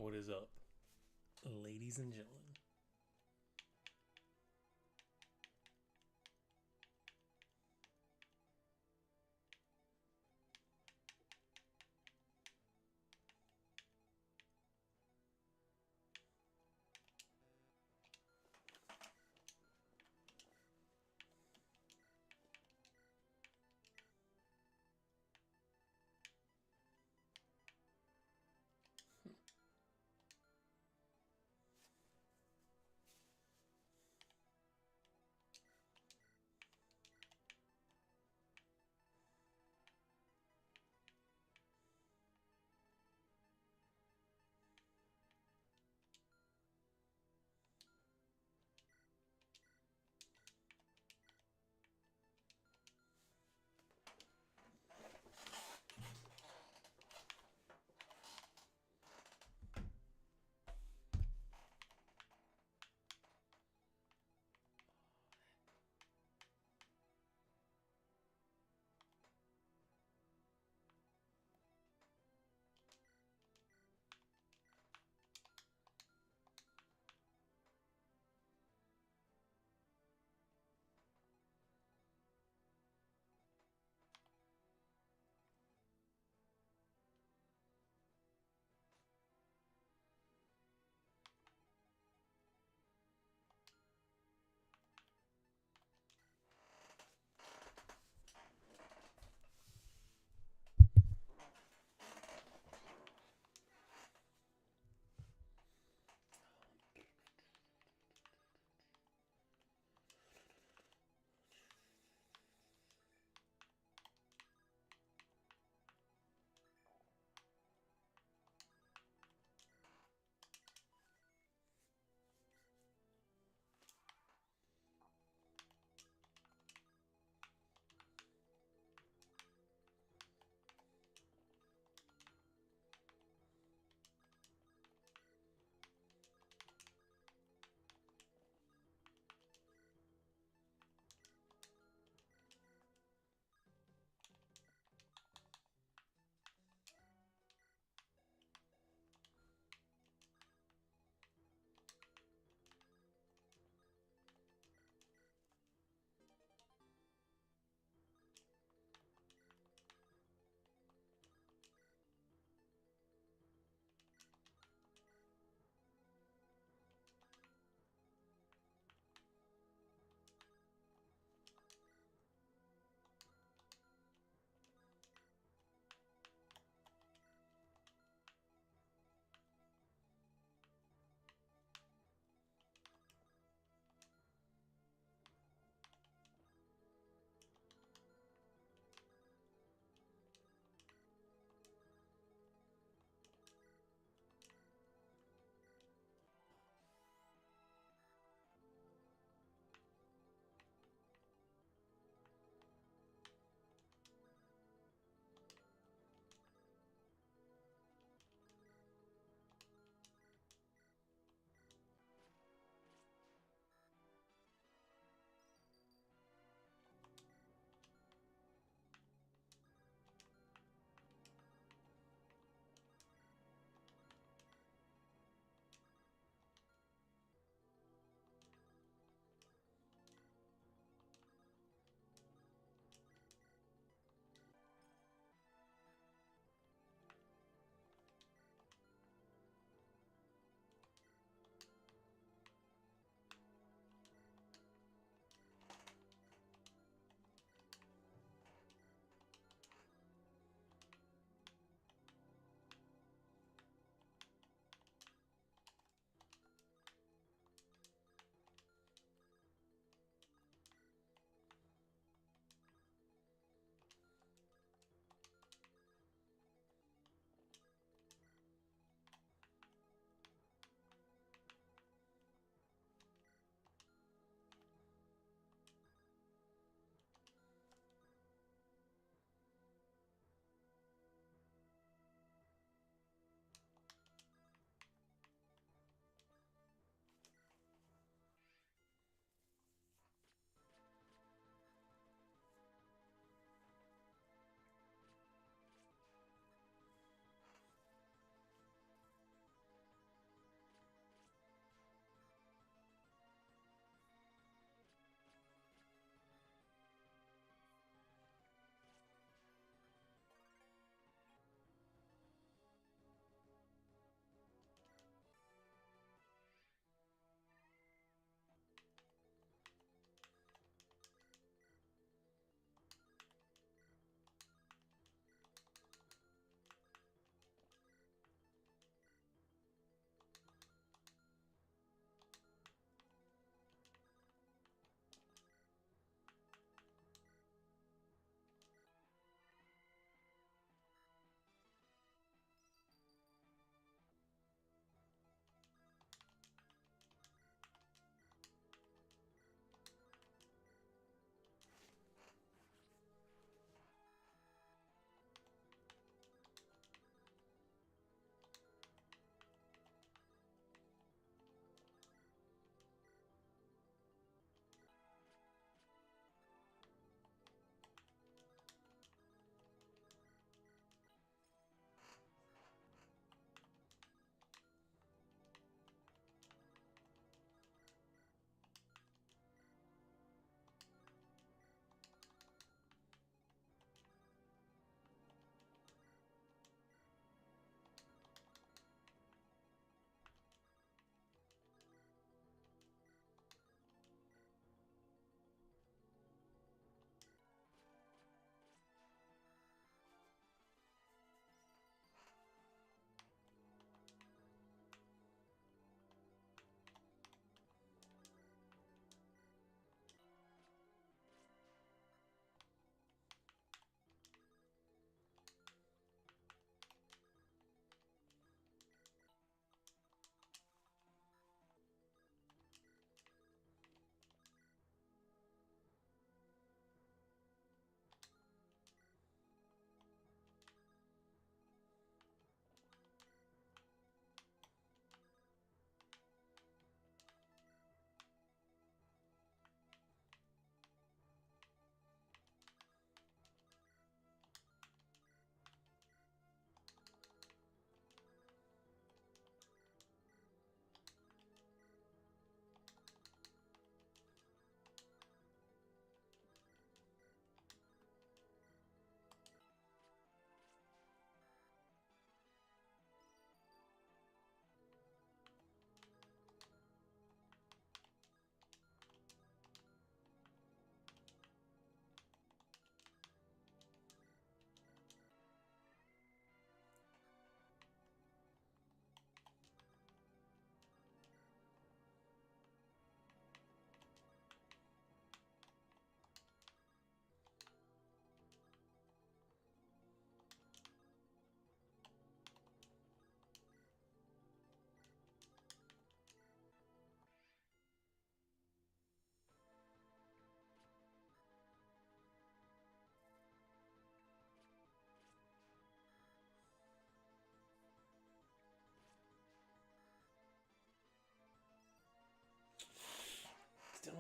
What is up, ladies and gentlemen?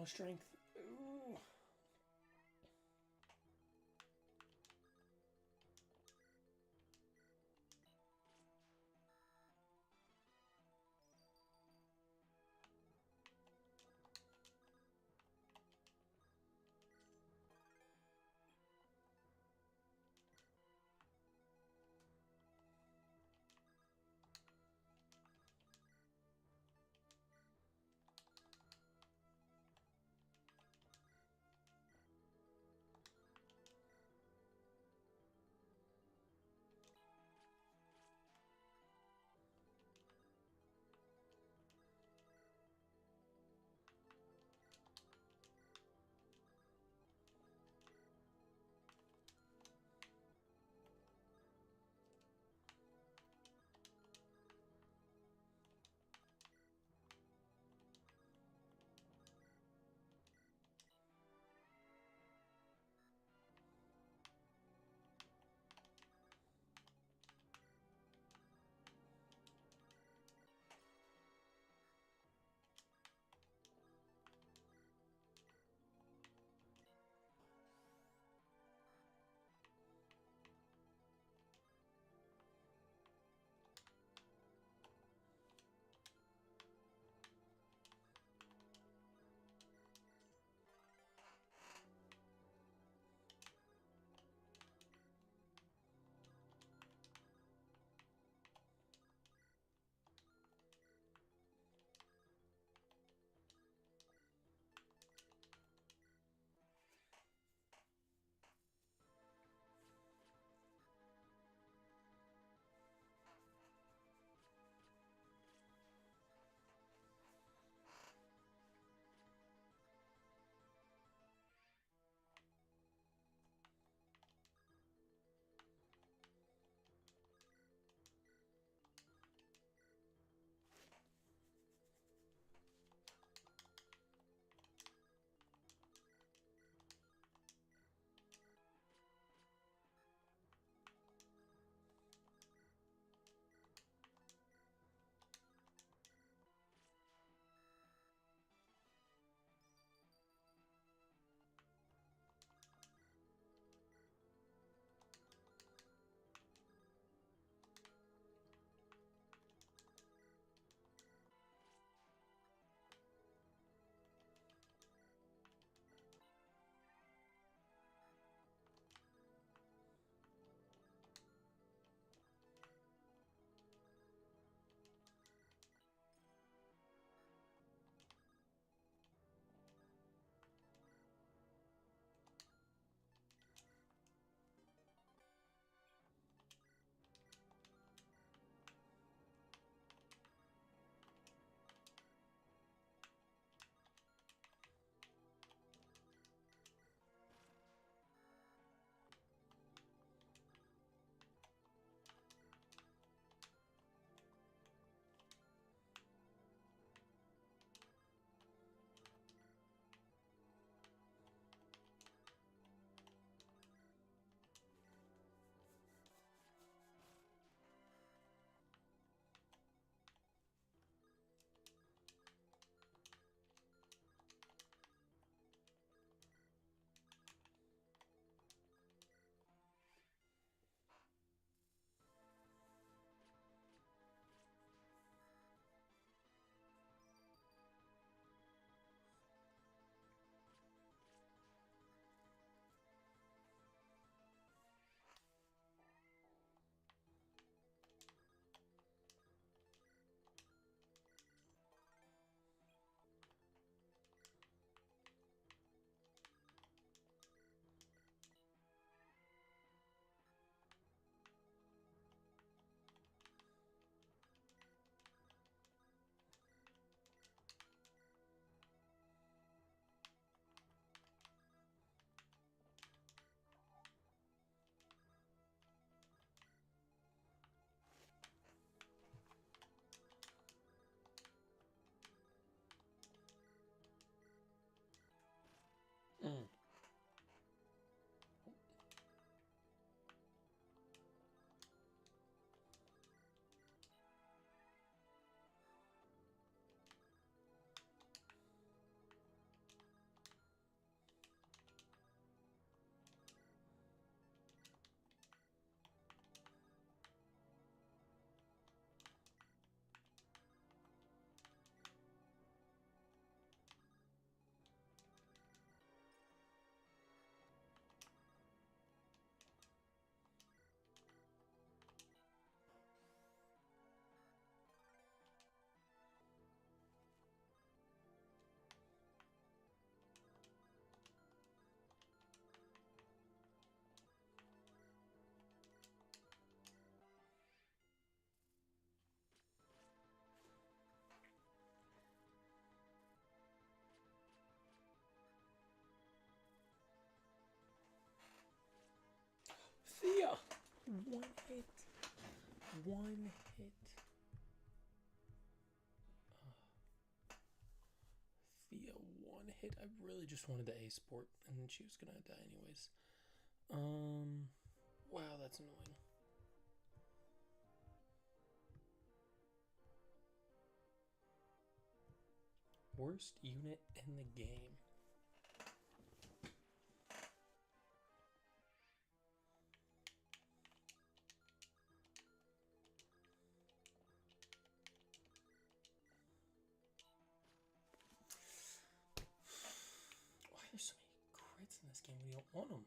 Oh, strength. Ooh. One hit. One hit. Thea, one hit. I really just wanted the A sport, and she was gonna die anyways. Wow, that's annoying. Worst unit in the game. Why are there so many crits in this game when you don't want them?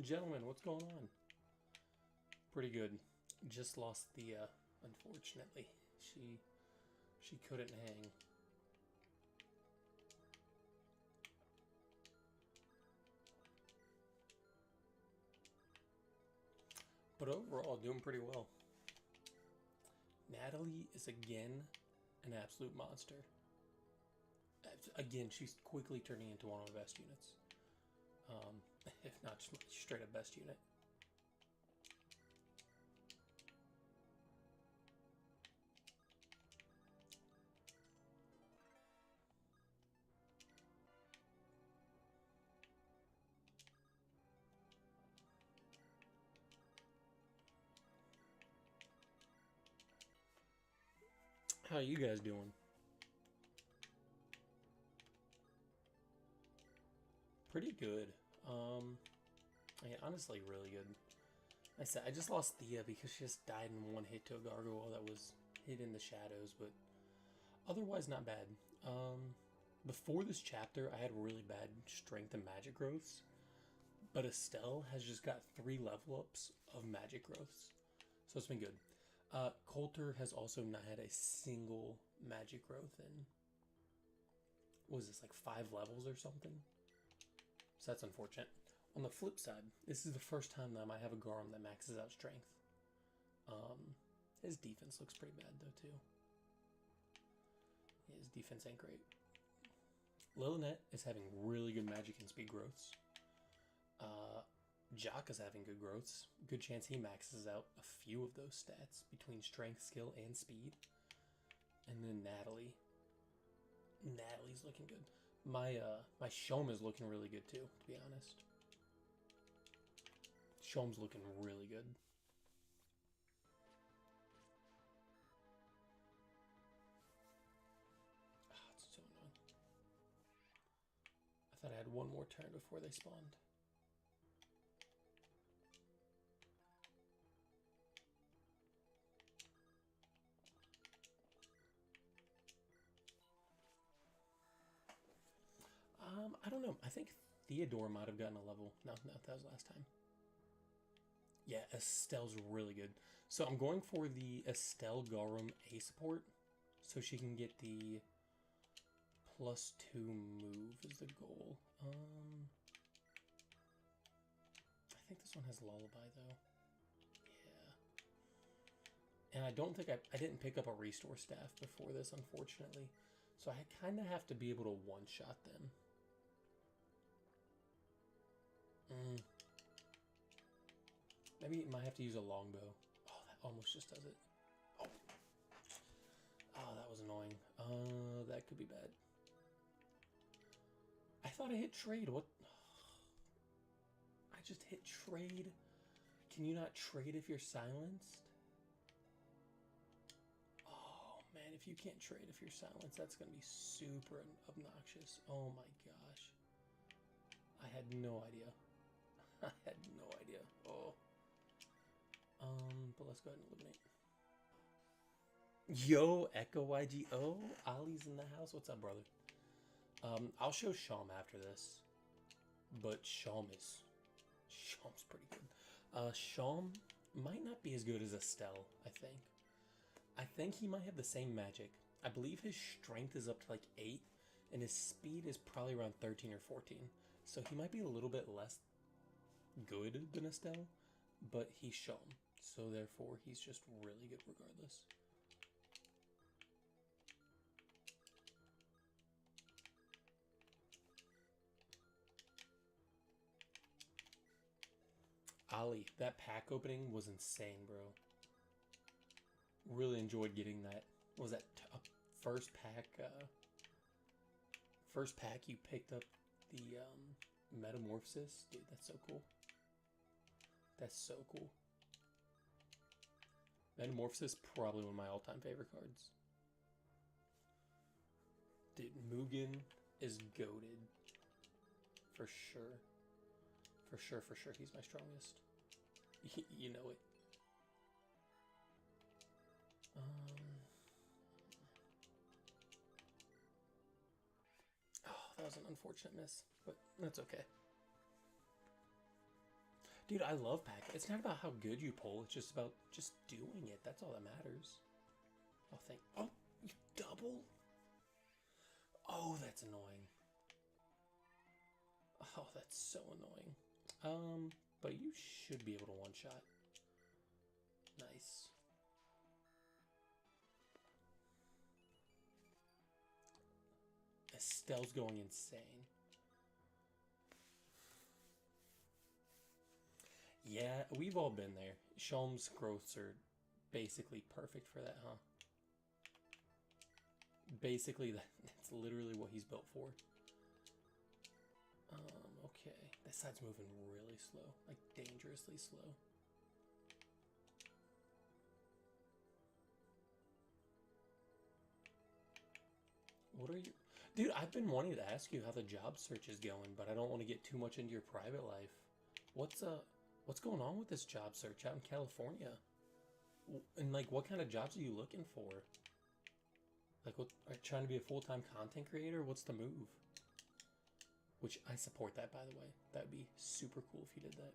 Gentlemen, what's going on? Pretty good. Just lost the, unfortunately. She couldn't hang. But overall, doing pretty well. Natalie is again an absolute monster. Again, she's quickly turning into one of the best units. If not just straight up best unit. How you guys doing? Pretty good. Yeah, honestly, really good. I said I just lost Thea because she just died in one hit to a gargoyle that was hid in the shadows, but otherwise not bad. Before this chapter, I had really bad strength and magic growths, but Estelle has just got 3 level ups of magic growths, so it's been good. Coulter has also not had a single magic growth in, what was this, like 5 levels or something? So that's unfortunate. On the flip side, this is the first time that I might have a Garum that maxes out strength. His defense looks pretty bad though too. Yeah, his defense ain't great. Lilynette is having really good magic and speed growths. Jock is having good growths. Good chance he maxes out a few of those stats between strength, skill, and speed. And then Natalie. Natalie's looking good. My Shom is looking really good too, to be honest. Shom's looking really good. Oh, it's so annoying. I thought I had one more turn before they spawned. I don't know. I think Theodore might have gotten a level. No, that was last time. Yeah, Estelle's really good. So I'm going for the Estelle Garum A support, so she can get the +2 move is the goal. I think this one has Lullaby though. Yeah. And I don't think I didn't pick up a restore staff before this, unfortunately. So I kind of have to be able to one-shot them. Maybe I might have to use a longbow. Oh, that almost just does it. Oh. Oh, that was annoying. That could be bad. I thought I hit trade. What? I just hit trade. Can you not trade if you're silenced? Oh, man, if you can't trade if you're silenced, that's going to be super obnoxious. Oh, my gosh. I had no idea. I had no idea. Oh. But let's go ahead and eliminate. Yo, Echo YGO. Ollie's in the house. What's up, brother? I'll show Shom after this. But Shom's pretty good. Shom might not be as good as Estelle, I think. I think he might have the same magic. I believe his strength is up to like 8, and his speed is probably around 13 or 14. So he might be a little bit less good than Estelle, but he's Shom. So therefore, he's just really good regardless. Ollie, that pack opening was insane, bro. Really enjoyed getting that. What was that first pack? First pack you picked up the Metamorphosis? Dude, that's so cool. That's so cool. Metamorphosis, probably one of my all-time favorite cards. Dude, Mugen is goated. For sure. For sure, for sure, he's my strongest. You know it. Oh, that was an unfortunate miss, but that's okay. Dude, I love pack. It's not about how good you pull. It's just about just doing it. That's all that matters. Oh, oh, you double? Oh, that's annoying. Oh, that's so annoying. But you should be able to one-shot. Nice. Estelle's going insane. Yeah, we've all been there. Shelm's growths are basically perfect for that, huh? Basically, that's literally what he's built for. Okay. That side's moving really slow. Like, dangerously slow. What are you... Dude, I've been wanting to ask you how the job search is going, but I don't want to get too much into your private life. What's going on with this job search out in California? And, like, what kind of jobs are you looking for? Like, what, are you trying to be a full-time content creator? What's the move? Which, I support that, by the way. That would be super cool if you did that.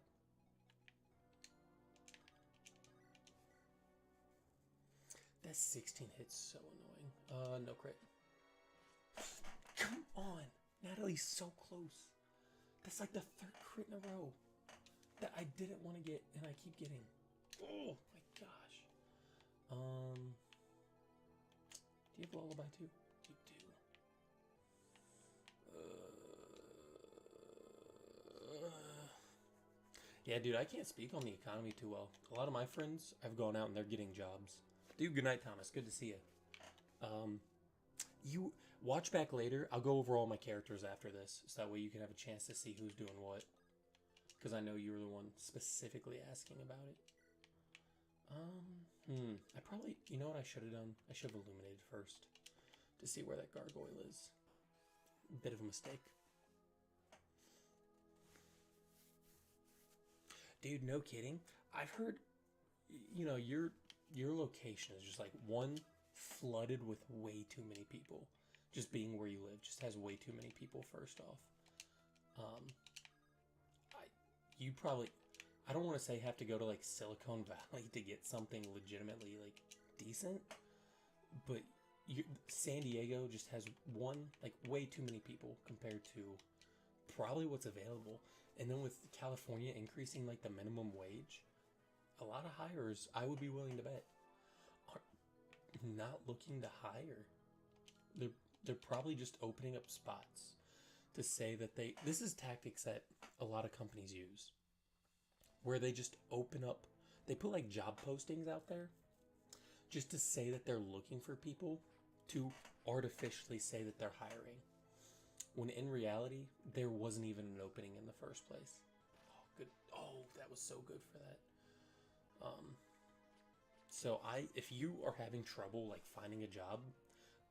That 16 hit's so annoying. No crit. Come on! Natalie's so close. That's like the third crit in a row that I didn't want to get, and I keep getting. Oh my gosh. Do you have Lullaby too? You do. Yeah, dude, I can't speak on the economy too well. A lot of my friends have gone out and they're getting jobs. Dude, good night, Thomas. Good to see you. You watch back later. I'll go over all my characters after this, so that way you can have a chance to see who's doing what. Because I know you were the one specifically asking about it. I probably, you know what I should have done? I should have illuminated first to see where that gargoyle is. Bit of a mistake. Dude, no kidding. I've heard, you know, your location is just like one flooded with way too many people. Just being where you live just has way too many people, first off. You probably, I don't want to say have to go to like Silicon Valley to get something legitimately like decent, but San Diego just has like way too many people compared to probably what's available. And then with California increasing like the minimum wage, a lot of hires, I would be willing to bet, are not looking to hire. They're probably just opening up spots to say that this is tactics that a lot of companies use, where they just open up, they put like job postings out there just to say that they're looking for people, to artificially say that they're hiring, when in reality there wasn't even an opening in the first place. Oh, good. Oh, that was so good for that. So if you are having trouble like finding a job,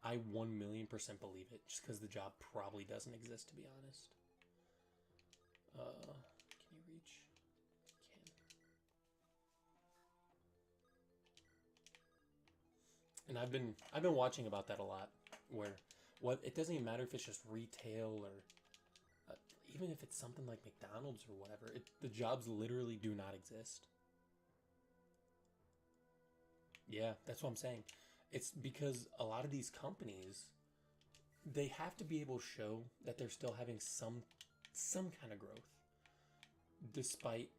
I 1,000,000% believe it, just because the job probably doesn't exist, to be honest. Can you reach? Can. And I've been watching about that a lot, where it doesn't even matter if it's just retail or even if it's something like McDonald's or whatever. The jobs literally do not exist. Yeah, that's what I'm saying. It's because a lot of these companies, they have to be able to show that they're still having some kind of growth, despite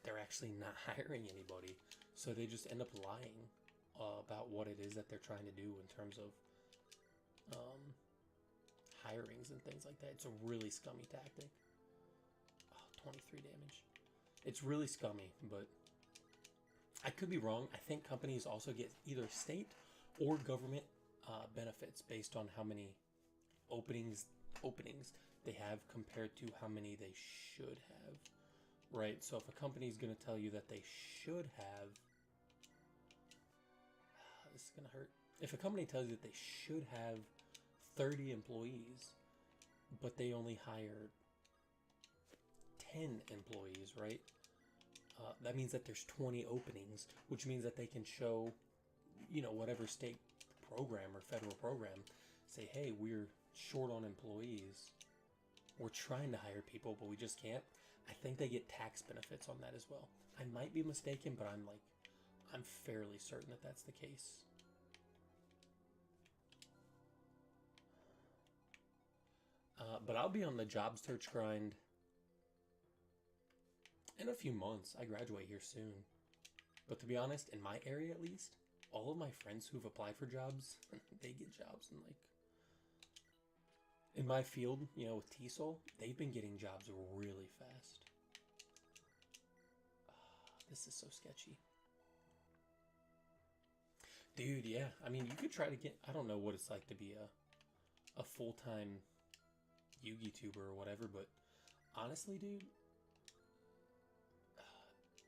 they're actually not hiring anybody. So they just end up lying about what it is that they're trying to do in terms of hirings and things like that. It's a really scummy tactic. Oh, 23 damage. It's really scummy, but I could be wrong. I think companies also get either state or government benefits based on how many openings they have compared to how many they should have, right? So if a company is going to tell you that they should have, this is going to hurt. If a company tells you that they should have 30 employees, but they only hire 10 employees, right? That means that there's 20 openings, which means that they can show, you know, whatever state program or federal program, say, hey, we're short on employees. We're trying to hire people, but we just can't. I think they get tax benefits on that as well. I might be mistaken, but I'm fairly certain that that's the case. But I'll be on the job search grind in a few months. I graduate here soon. But to be honest, in my area at least, all of my friends who've applied for jobs, they get jobs in my field, with TESOL, they've been getting jobs really fast. This is so sketchy. Dude, yeah. I mean, you could try to get, I don't know what it's like to be a full-time YouTuber or whatever, but honestly, dude,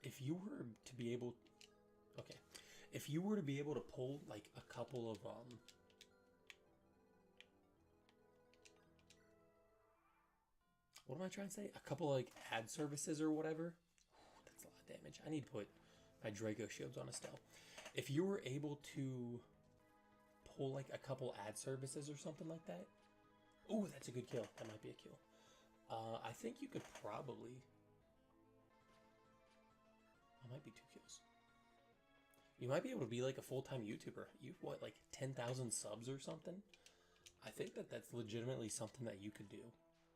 if you were to be able to pull like a couple of what am I trying to say? A couple like ad services or whatever. That's a lot of damage. I need to put my Draco shields on Estelle. If you were able to pull like a couple ad services or something like that. Oh, that's a good kill. That might be a kill. I think you could probably. That might be 2 kills. You might be able to be like a full-time YouTuber. You've what, like 10,000 subs or something? I think that that's legitimately something that you could do.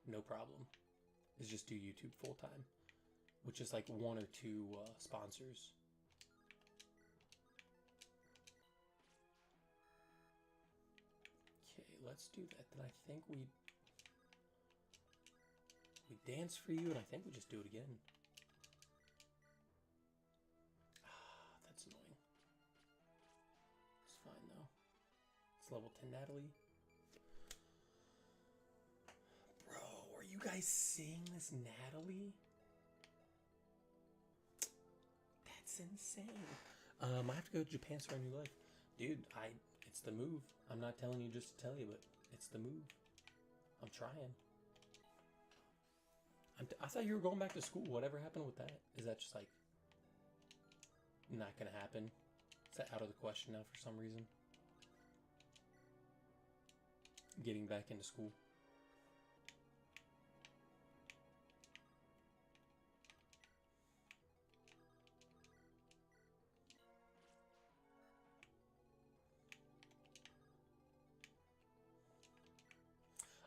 No problem. Is just do YouTube full-time. Which is like 1 or 2 sponsors. Okay, let's do that. Then I think we dance for you, and I think we just do it again. That's annoying. It's fine though. It's level 10 Natalie. Bro, are you guys seeing this Natalie? That's insane. I have to go to Japan to start a new life. Dude, it's the move. I'm not telling you just to tell you, but it's the move. I'm trying. I thought you were going back to school. Whatever happened with that? Is that just like not gonna happen? Is that out of the question now for some reason? Getting back into school.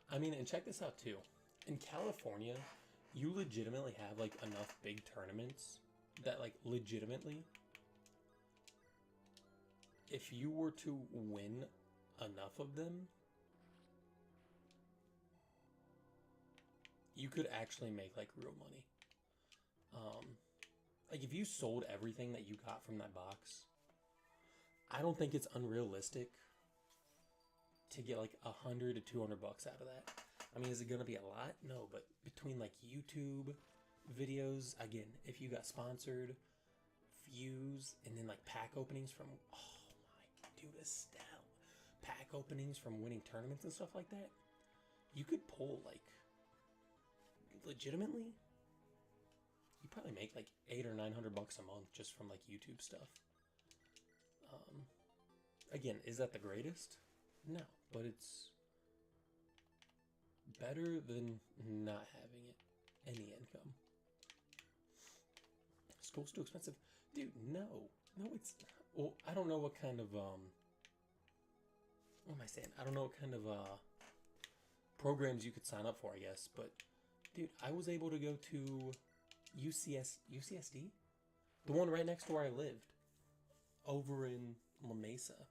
I mean, and check this out too. In California, you legitimately have like enough big tournaments that like legitimately, if you were to win enough of them, you could actually make like real money. Like if you sold everything that you got from that box, I don't think it's unrealistic to get like $100 to $200 out of that. I mean, is it gonna be a lot? No, but between like YouTube videos, again, if you got sponsored, views, and then like pack openings from, oh my dude, Estelle, pack openings from winning tournaments and stuff like that, you could pull like, legitimately, you probably make like $800 or $900 a month just from like YouTube stuff. Again, is that the greatest? No, but it's better than not having it, any income. School's too expensive. Dude, no, it's, well, I don't know what kind of, what am I saying? I don't know what kind of, programs you could sign up for, I guess, but, dude, I was able to go to UCSD? The one right next to where I lived, over in La Mesa.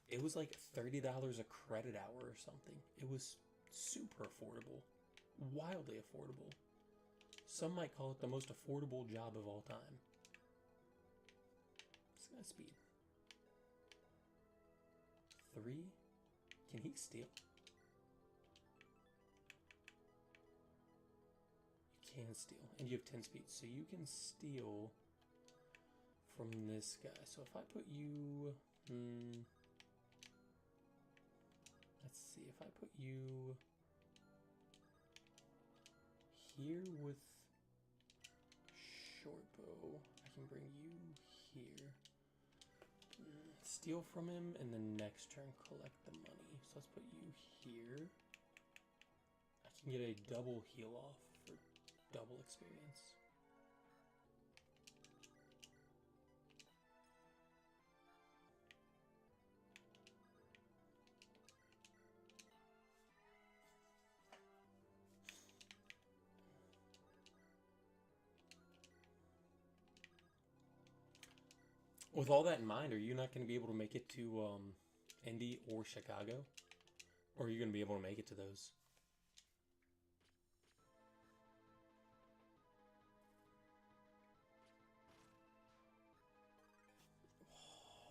It was like $30 a credit hour or something. It was super affordable. Wildly affordable. Some might call it the most affordable job of all time. This guy's speed. 3? Can he steal? You can steal. And you have 10 speed. So you can steal from this guy. So if I put you... let's see, if I put you here with short bow, I can bring you here. Steal from him, and then next turn collect the money. So let's put you here. I can get a double heal off for double experience. With all that in mind, are you not going to be able to make it to Indy or Chicago? Or are you going to be able to make it to those?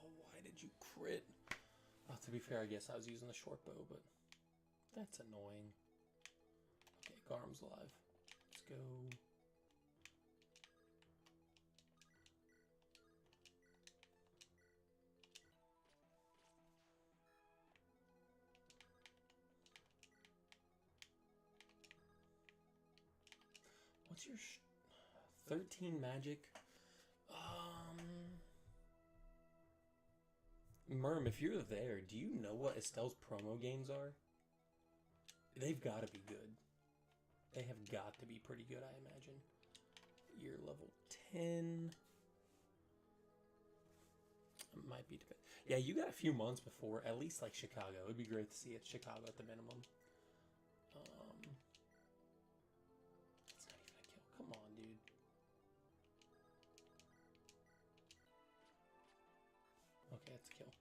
Oh, why did you crit? Oh, to be fair, I guess I was using the short bow, but that's annoying. Okay, Garm's alive. Let's go. What's your 13 magic? Merm, if you're there, do you know what Estelle's promo games are? They've got to be good. They have got to be pretty good, I imagine. You're level 10. Might be. Yeah, you got a few months before, at least like Chicago. It'd be great to see it Chicago at the minimum. It's not even a kill. Come on, dude. Okay, that's a kill.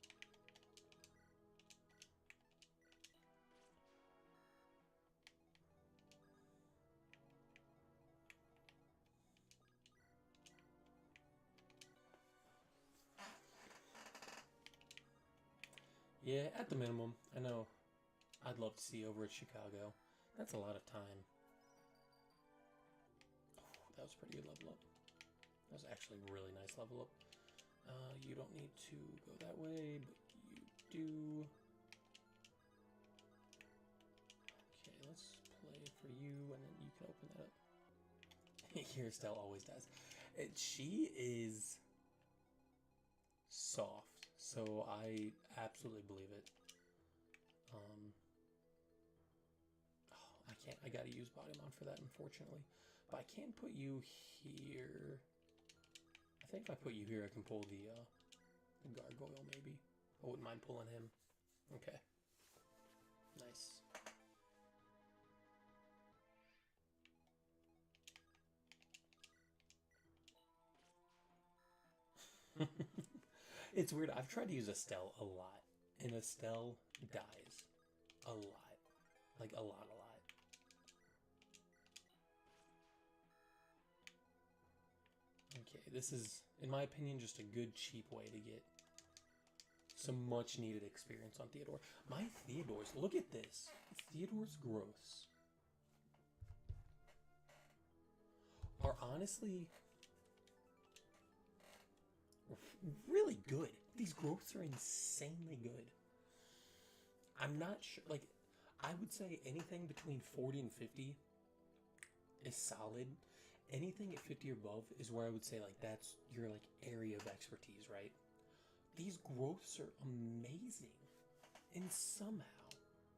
Yeah, at the minimum. I know I'd love to see over at Chicago. That's a lot of time. Oh, that was a pretty good level up. That was actually a really nice level up. You don't need to go that way, but you do. Okay, let's play for you, and then you can open that up. Here, Estelle always does. She is soft, so I absolutely believe it. Oh, I can't. I gotta use body mount for that, unfortunately. But I can put you here. I think if I put you here, I can pull the gargoyle, maybe. I wouldn't mind pulling him. Okay. Nice. It's weird. I've tried to use Estelle a lot, and Estelle dies a lot. Like, a lot. Okay, this is, in my opinion, just a good, cheap way to get some much-needed experience on Theodore. My Theodores, look at this. Theodore's growths are honestly really good. These growths are insanely good. I'm not sure, like, I would say anything between 40 and 50 is solid. Anything at 50 or above is where I would say, like, that's your, like, area of expertise, right? These growths are amazing. And somehow,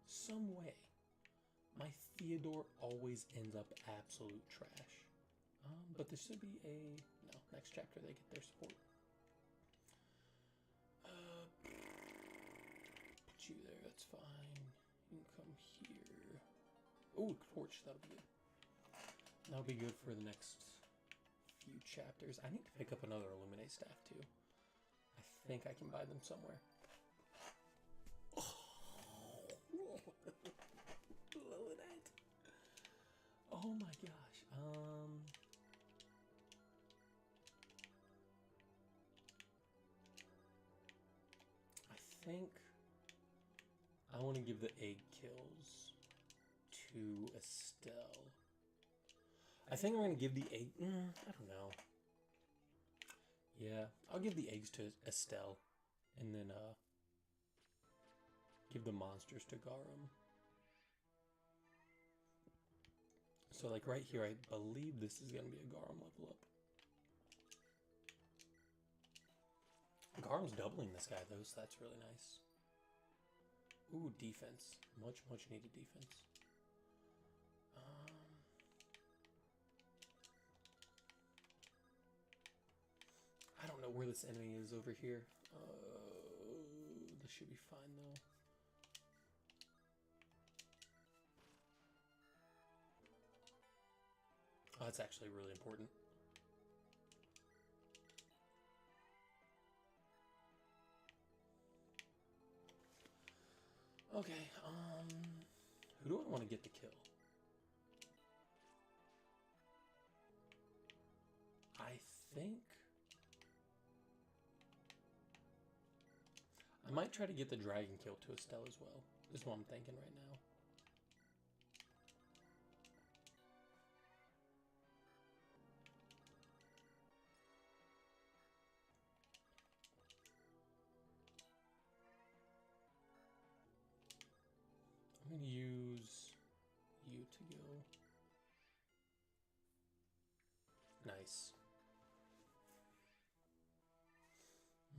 some way, my Theodore always ends up absolute trash. But there should be a... No, next chapter they get their support. Put you there, that's fine. You can come here. Oh, torch, that'll be good. That'll be good for the next few chapters. I need to pick up another Illuminate staff too. I think I can buy them somewhere. Illuminate. Oh my gosh. I think I want to give the egg kills to Estelle. I think I'm going to give the egg... I don't know. Yeah, I'll give the eggs to Estelle. And then, give the monsters to Garum. So, like, right here, I believe this is going to be a Garum level up. Garum's doubling this guy, though, so that's really nice. Ooh, defense. Much, much needed defense. know where this enemy is over here. This should be fine though. Oh, that's actually really important. Okay, who do I want to get the kill? I think I might try to get the dragon kill to Estelle as well. Is what I'm thinking right now. I'm going to use you to go. Nice.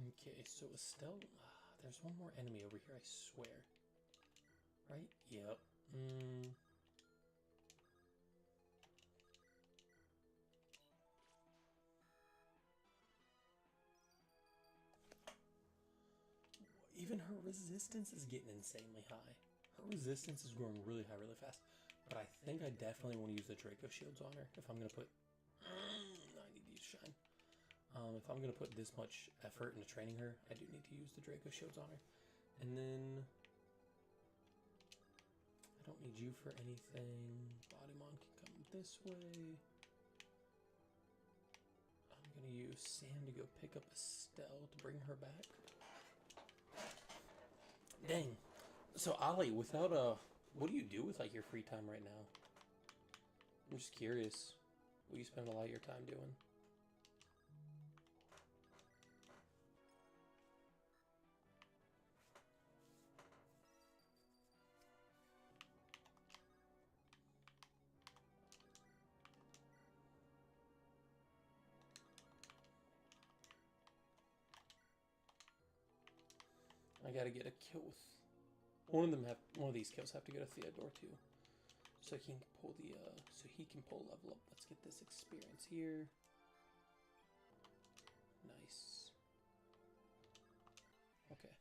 Okay, so Estelle... there's one more enemy over here, I swear. Right? Yep. Even her resistance is getting insanely high. Her resistance is growing really high, really fast. But I think I definitely want to use the Draco Shields on her if I'm going to put... I need to use Shine. If I'm going to put this much effort into training her, I do need to use the Draco Shields on her. And then... I don't need you for anything. Bodymon can come this way. I'm going to use Sam to go pick up Estelle to bring her back. Dang. So, Ollie, without what do you do with, like, your free time right now? I'm just curious. What do you spend a lot of your time doing? I gotta get a kill with... One of these kills have to go to Theodore too. So he can pull level up. Let's get this experience here. Nice. Okay.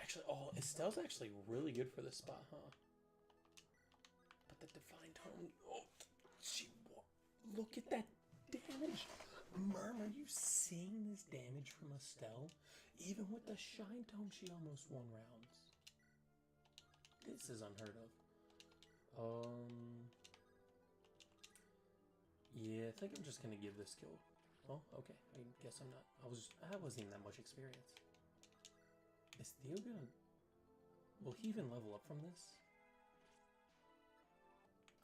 Actually, Estelle's actually really good for this spot, huh? But the Divine Tome... Oh, look at that damage! Murm, are you seeing this damage from Estelle? Even with the Shine Tome, she almost won rounds. This is unheard of. Yeah, I think I'm just gonna give this kill. Oh, okay. I guess I'm not. I wasn't even that much experience. Is Theo gonna... Will he even level up from this?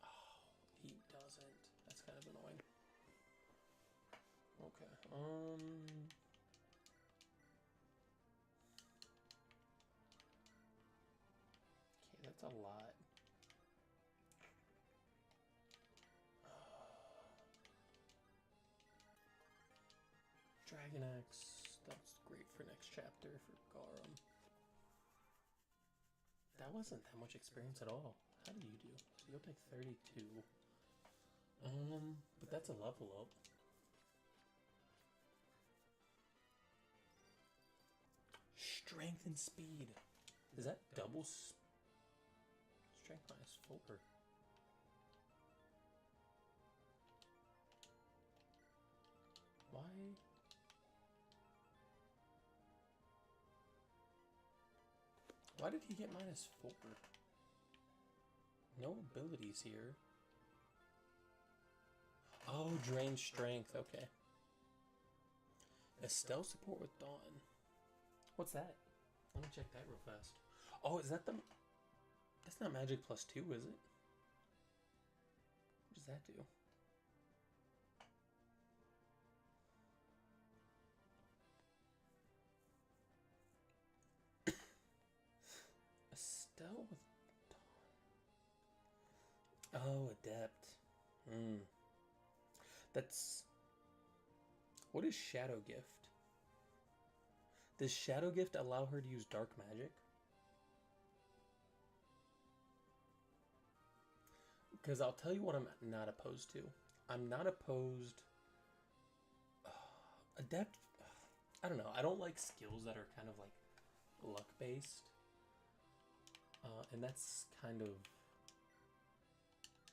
Oh, he doesn't. That's kind of annoying. Okay, okay, that's a lot. Dragon Axe. That's great for next chapter for Garum. That wasn't that much experience at all. How do you do? So you'll take 32. But that's a level up. Strength and speed. Is that double strength minus 4? Why? Why did he get -4? No abilities here. Oh, drain strength. Okay. Estelle support with Dawn. What's that? Let me check that real fast. Oh, is that the... That's not magic plus 2, is it? What does that do? Estelle with Dawn. Oh, adept. That's... What is Shadow Gift? Does Shadow Gift allow her to use dark magic? Because I'll tell you what I'm not opposed to. I'm not opposed... Adept... I don't know. I don't like skills that are kind of like luck-based. And that's kind of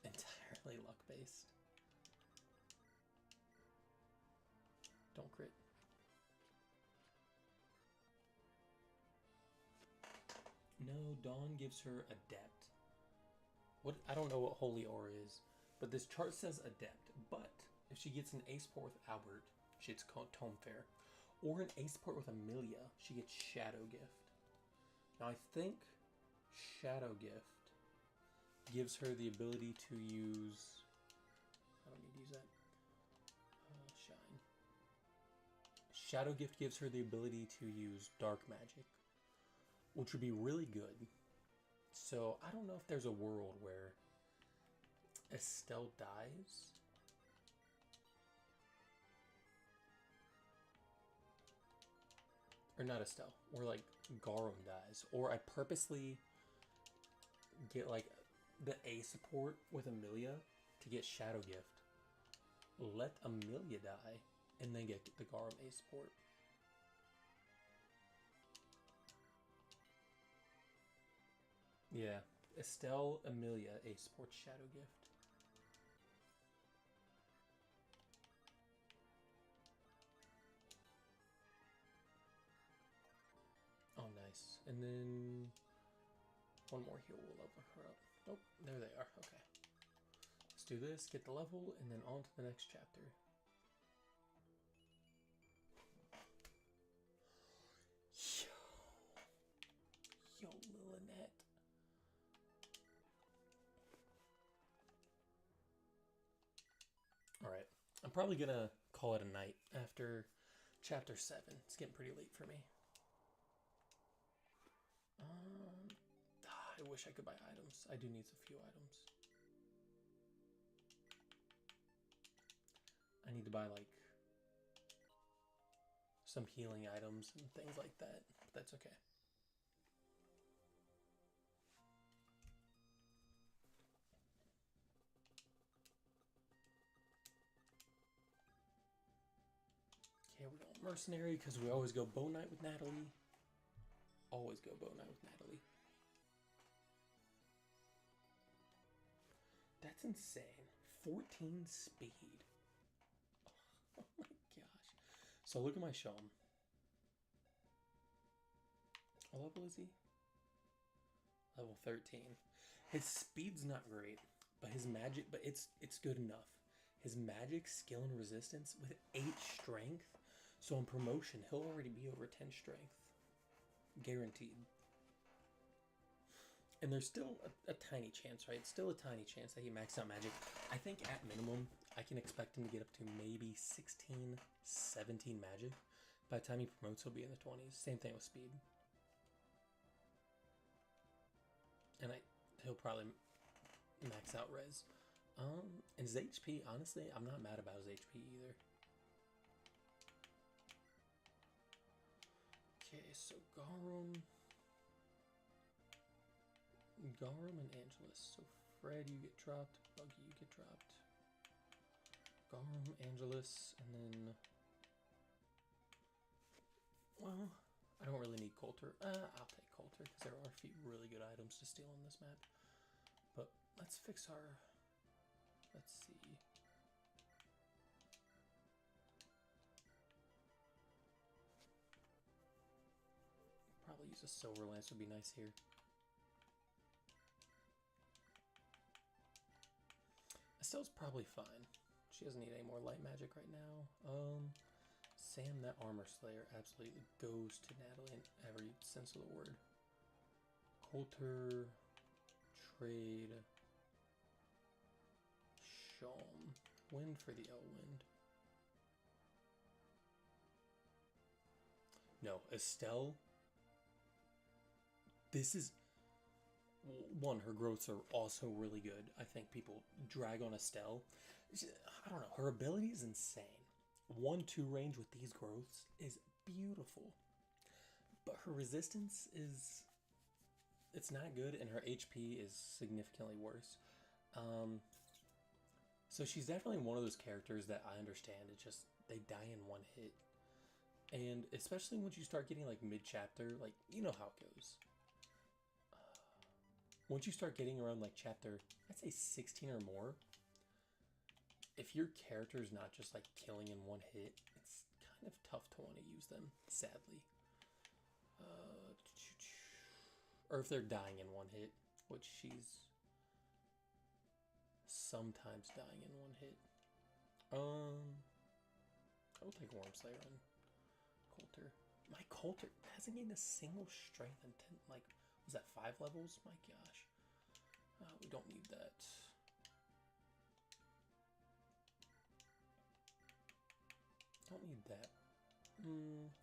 entirely luck-based. Don't crit. No, Dawn gives her adept. What? I don't know what Holy Aura is, but this chart says adept. But if she gets an ace port with Albert, she gets Tome Fair. Or an ace port with Amelia, she gets Shadow Gift. Now I think Shadow Gift gives her the ability to use... I don't need to use that. Shine. Shadow Gift gives her the ability to use dark magic, which would be really good. So I don't know if there's a world where Estelle dies. Or not Estelle, or like Garum dies. Or I purposely get like the A support with Amelia to get Shadow Gift. Let Amelia die, and then get the Garum A support. Yeah, Estelle, Amelia, A support, Shadow Gift. Oh, nice. And then one more heal will level her up. Nope, there they are. Okay. Let's do this, get the level, and then on to the next chapter. Yo, Lillinette. Alright, I'm probably gonna call it a night after chapter 7. It's getting pretty late for me. I wish I could buy items. I do need a few items. I need to buy like some healing items and things like that, but that's okay. Okay, we're going mercenary because we always go bow knight with Natalie. Always go bow knight with Natalie. That's insane. 14 speed. Oh my gosh. So look at my Shom. What level is he? Level 13. His speed's not great, but his magic, but it's good enough. His magic, skill, and resistance with 8 strength. So on promotion, he'll already be over 10 strength. Guaranteed. And there's still a tiny chance, right? Still a tiny chance that he maxes out magic. I think at minimum, I can expect him to get up to maybe 16, 17 magic. By the time he promotes, he'll be in the 20s. Same thing with speed. And he'll probably max out res. And his HP, honestly, I'm not mad about his HP either. Okay, so Garum and Angelus. So Fred, you get dropped. Buggy, you get dropped. Garum, Angelus, and then... Well, I don't really need Coulter. I'll take Coulter, because there are a few really good items to steal on this map. But let's fix our... Let's see. Probably use a Silver Lance would be nice here. Estelle's probably fine. She doesn't need any more light magic right now. Sam, that armor slayer, absolutely goes to Natalie in every sense of the word. Coulter, trade, Shalm, wind for the L wind. No, Estelle. This is one. Her growths are also really good. I think people drag on Estelle. I don't know. Her ability is insane. 1-2 range with these growths is beautiful, but her resistance is, it's not good, and her HP is significantly worse. So she's definitely one of those characters that I understand. It's just they die in one hit, and especially once you start getting like mid-chapter, like you know how it goes. Once you start getting around like chapter, I'd say 16 or more, if your character is not just like killing in one hit, it's kind of tough to want to use them, sadly. Or if they're dying in one hit, which she's sometimes dying in one hit. I will take Wormslayer on Coulter. My Coulter hasn't gained a single strength in 10, like, was that 5 levels? My gosh. We don't need that. Don't need that.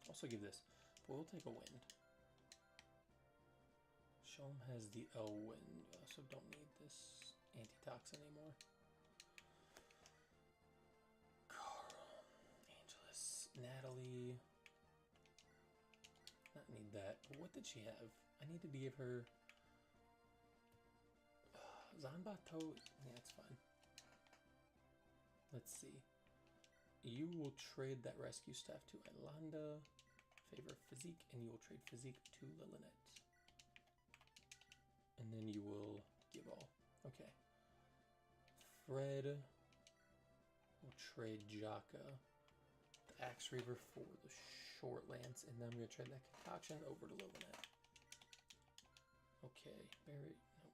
Also give this. But we'll take a wind. Shalom has the L wind, so don't need this antitoxin anymore. Carl, Angelus, Natalie. Not need that. But what did she have? I needed to give her Zanbato. Yeah, that's fine. Let's see. You will trade that rescue staff to Ilanda, favor Physique, and you will trade Physique to Lillinette. And then you will give all. Okay. Fred will trade Jaka, the Axe Reaver, for the Short Lance, and then I'm going to trade that Concoction over to Lillinette. Okay. Barry. No.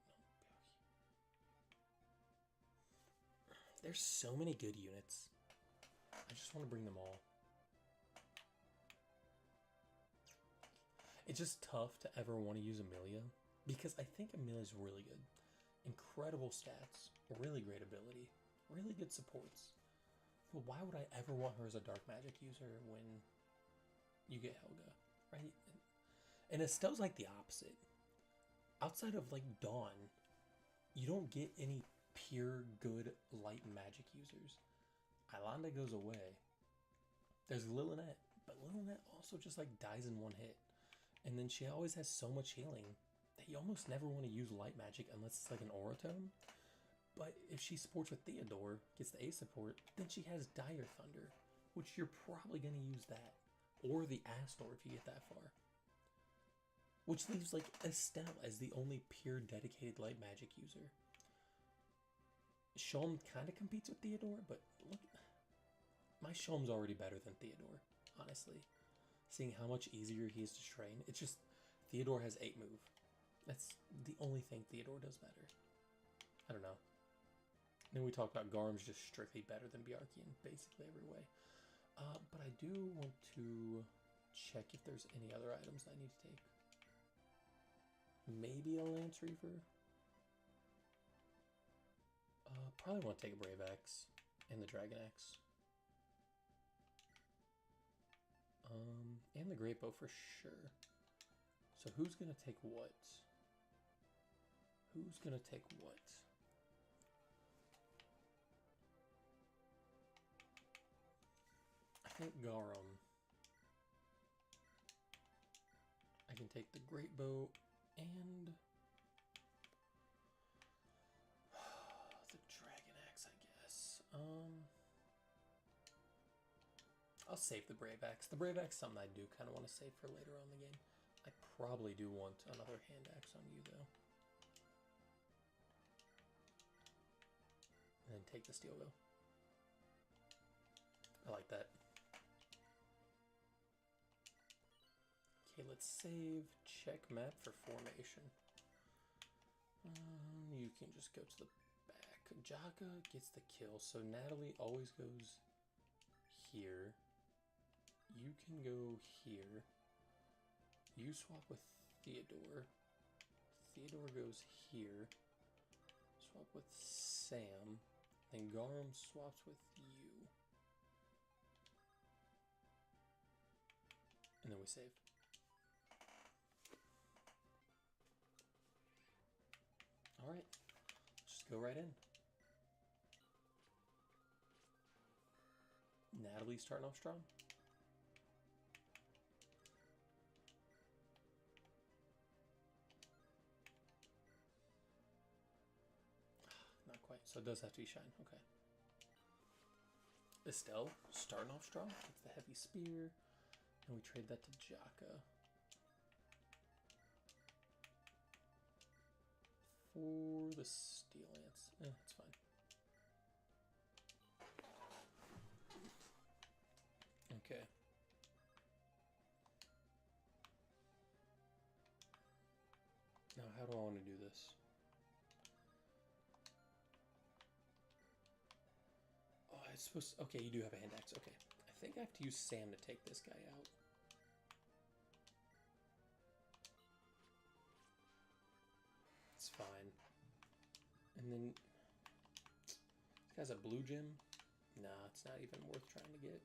There's so many good units. I just want to bring them all. It's just tough to ever want to use Amelia, because I think Amelia's really good. Incredible stats, really great ability, really good supports. But why would I ever want her as a dark magic user when you get Helga, right? And Estelle's like the opposite. Outside of like Dawn, you don't get any pure good light magic users. Ilanda goes away. There's Lillinette, but Lillinette also just like dies in one hit. And then she always has so much healing that you almost never want to use light magic unless it's like an Aura Tome. But if she supports with Theodore, gets the A support, then she has Dire Thunder, which you're probably going to use that. Or the Astor if you get that far. Which leaves like Estelle as the only pure dedicated light magic user. Shalm kind of competes with Theodore, but look, my Shalm's already better than Theodore, honestly. Seeing how much easier he is to train. It's just, Theodore has 8 move. That's the only thing Theodore does better. I don't know. Then we talked about Garm's just strictly better than Bjarki in basically every way. But I do want to check if there's any other items I need to take. Maybe a Lance Reaver. Probably want to take a Brave Axe and the Dragon Axe. And the Great Bow for sure. So who's gonna take what? Who's gonna take what? I think Garum. I can take the Great Bow and the Dragon Axe, I guess. I'll save the Brave Axe. The Brave Axe is something I do kind of want to save for later on in the game. I probably do want another Hand Axe on you, though. And then take the Steel Bow. I like that. Okay, let's save. Check map for formation. You can just go to the back. Jaka gets the kill, so Natalie always goes here. You can go here. You swap with Theodore. Theodore goes here. Swap with Sam. Then Garum swaps with you. And then we save. Alright. Just go right in. Natalie starting off strong. Not quite. So it does have to be Shine. Okay. Estelle starting off strong. Gets the heavy spear. And we trade that to Jaka. For the Steel Lance. It's fine. Okay. Now, how do I want to do this? Oh, it's supposed to, okay, you do have a hand axe. Okay. I think I have to use Sam to take this guy out. It's fine. And then this guy's a blue gem. Nah, it's not even worth trying to get.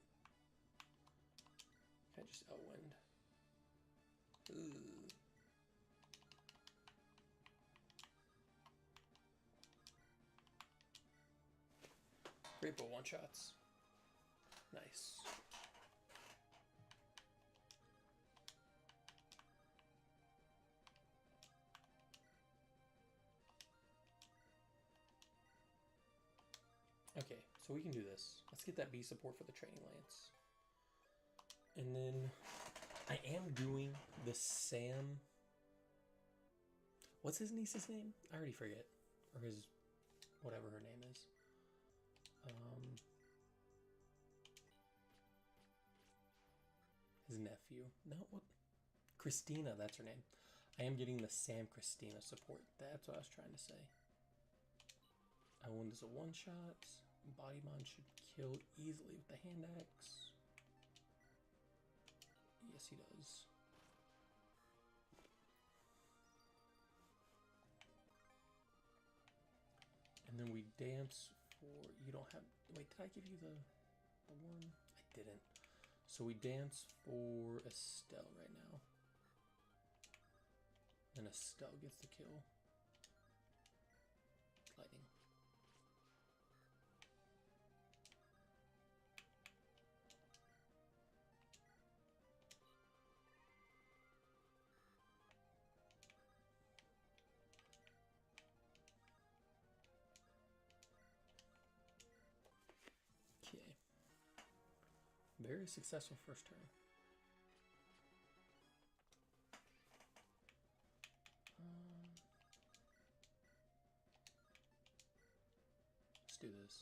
I just outwind. Ugh. Great bow one shots. Nice. Okay, so we can do this. Let's get that B support for the training lance. And then I am doing the Sam. What's his niece's name? I already forget. Or his, whatever her name is. His nephew. No, what? Christina, that's her name. I am getting the Sam Christina support. That's what I was trying to say. I won as a one-shot. Bodymon should kill easily with the hand axe. Yes, he does. And then we dance for... You don't have... Wait, did I give you the one? I didn't. So we dance for Estelle right now. And Estelle gets the kill. Lightning. Okay. Very successful first turn. Let's do this.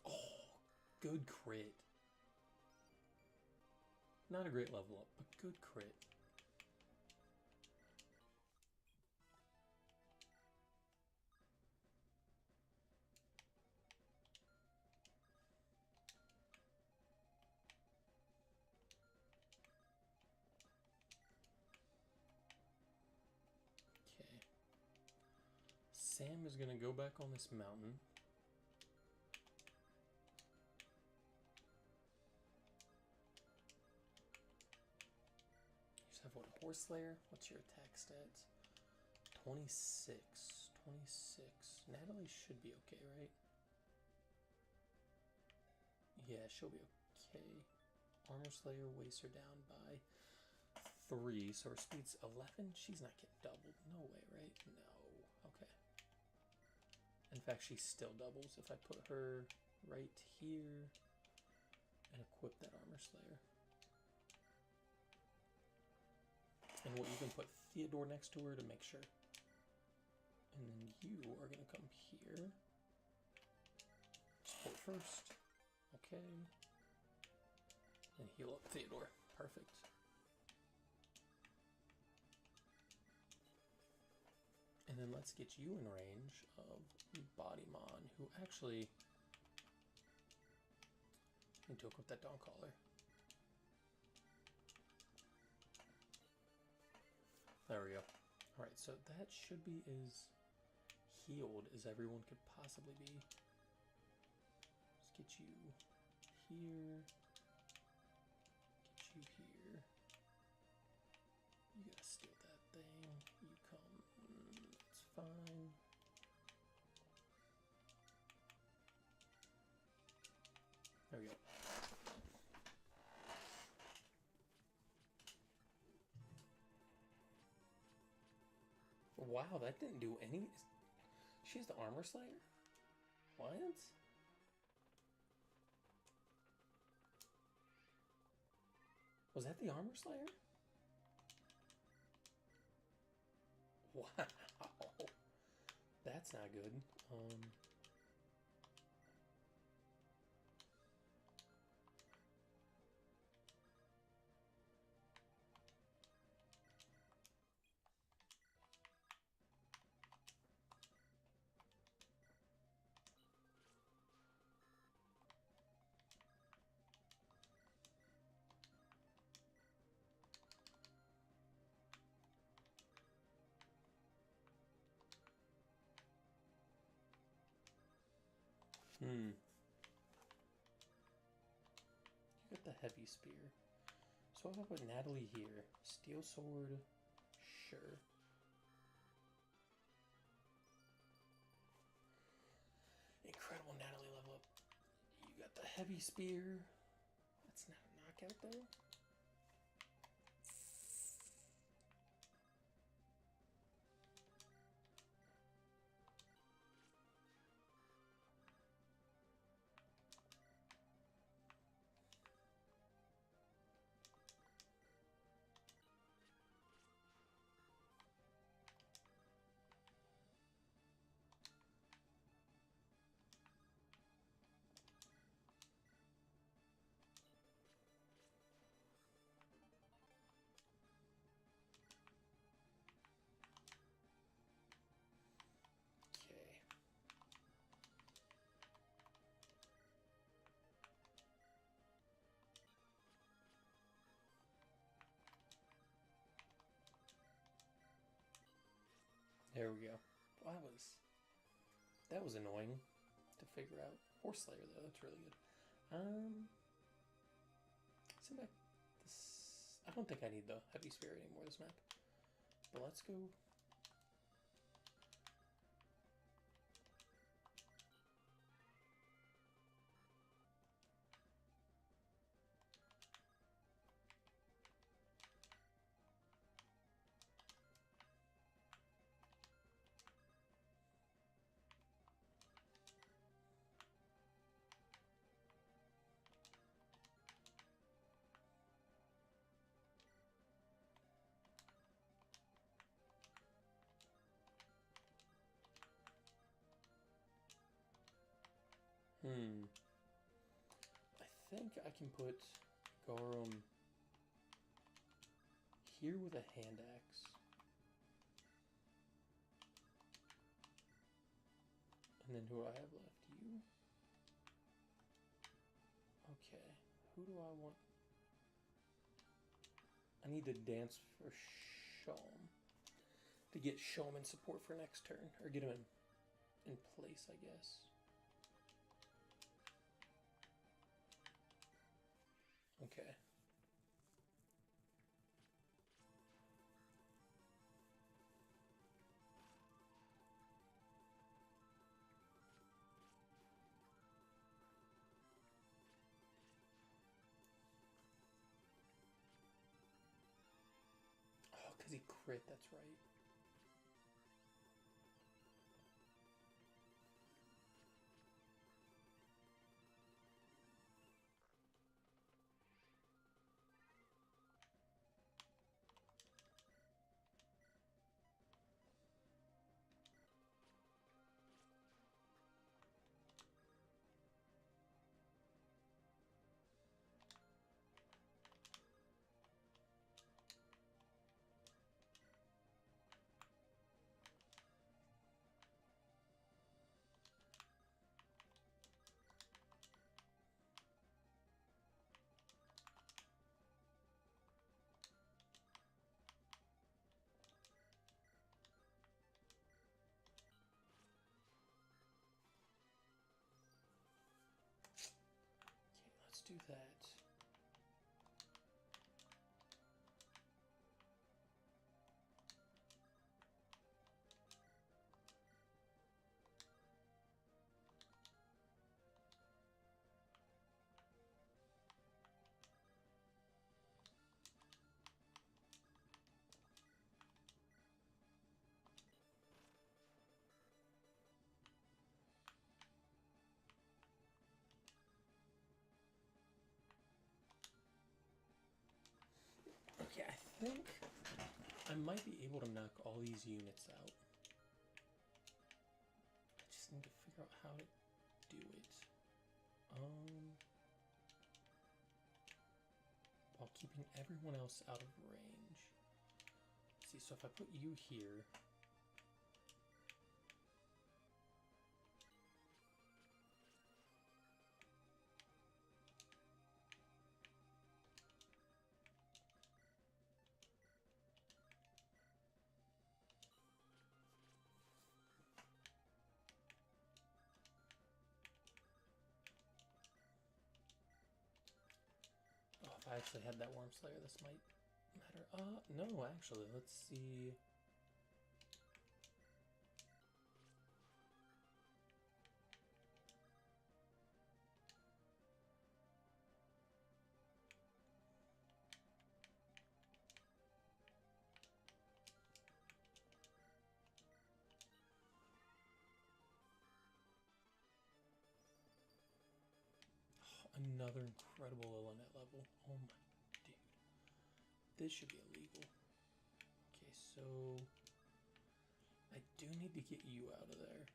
Oh, good crit. Not a great level up, but good crit. Sam is going to go back on this mountain. You just have what, a Horse Slayer? What's your attack stats? 26. 26. Natalie should be okay, right? Yeah, she'll be okay. Armor Slayer weighs her down by 3, so her speed's 11. She's not getting doubled. No way, right? No. Okay. In fact, she still doubles if I put her right here and equip that Armor Slayer. And what you can put Theodore next to her to make sure. And then you are going to come here. Support first. Okay. And heal up Theodore. Perfect. And then let's get you in range of Bodymon, who actually need to equip that Dawn Caller. There we go. Alright, so that should be as healed as everyone could possibly be. Let's get you here. Get you here. You gotta steal that thing. You come. It's fine. There we go. Wow, that didn't do any... She's the Armor Slayer? What? Was that the Armor Slayer? Wow. That's not good. You got the heavy spear. So I'll put Natalie here. Steel sword. Sure. Incredible Natalie level up. You got the heavy spear. That's not a knockout though. There we go. Well, that was annoying to figure out. Horse Slayer though, that's really good. Send back this. I don't think I need the heavy spear anymore this map. But let's go. I think I can put Garum here with a hand axe. And then who do I have left? You? Okay. Who do I want? I need to dance for Shawm. To get Shawm in support for next turn. Or get him in place, I guess. Okay. Oh, because he crit, that's right. do that. Okay, I think I might be able to knock all these units out. I just need to figure out how to do it. While keeping everyone else out of range. Let's see, so if I put you here. If I actually had that Worm Slayer, this might matter. No, actually, let's see. Another incredible Illinois level. Oh my dude. This should be illegal. Okay, so I do need to get you out of there.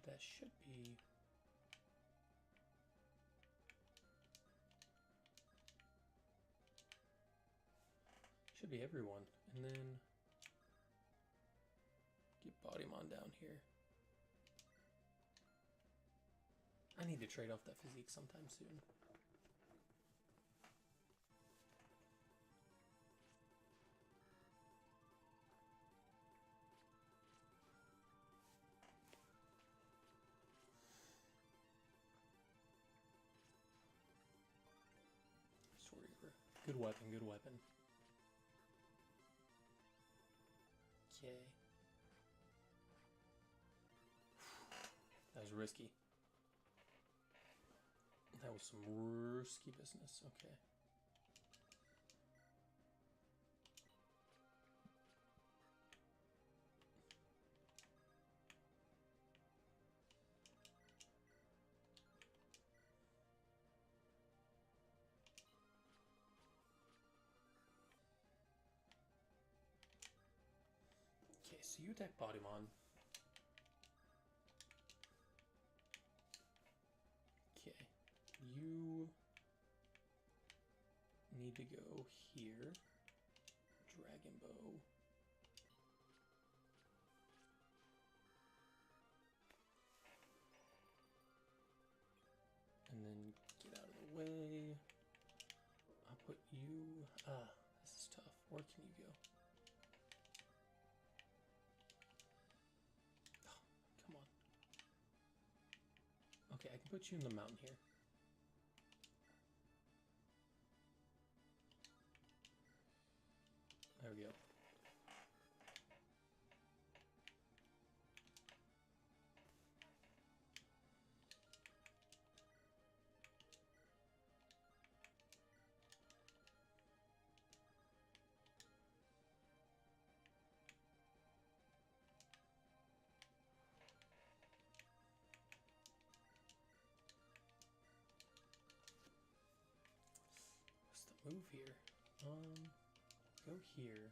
That should be everyone, and then get Bodymon down here. I need to trade off that physique sometime soon. Good weapon, good weapon. Okay. That was risky. That was some risky business. Okay. So you attack Bodymon. Okay. You need to go here. Dragon Bow. And then get out of the way. I'll put you... this is tough. Where can you go? Okay, I can put you in the mountain here. There we go. Move here. Go here.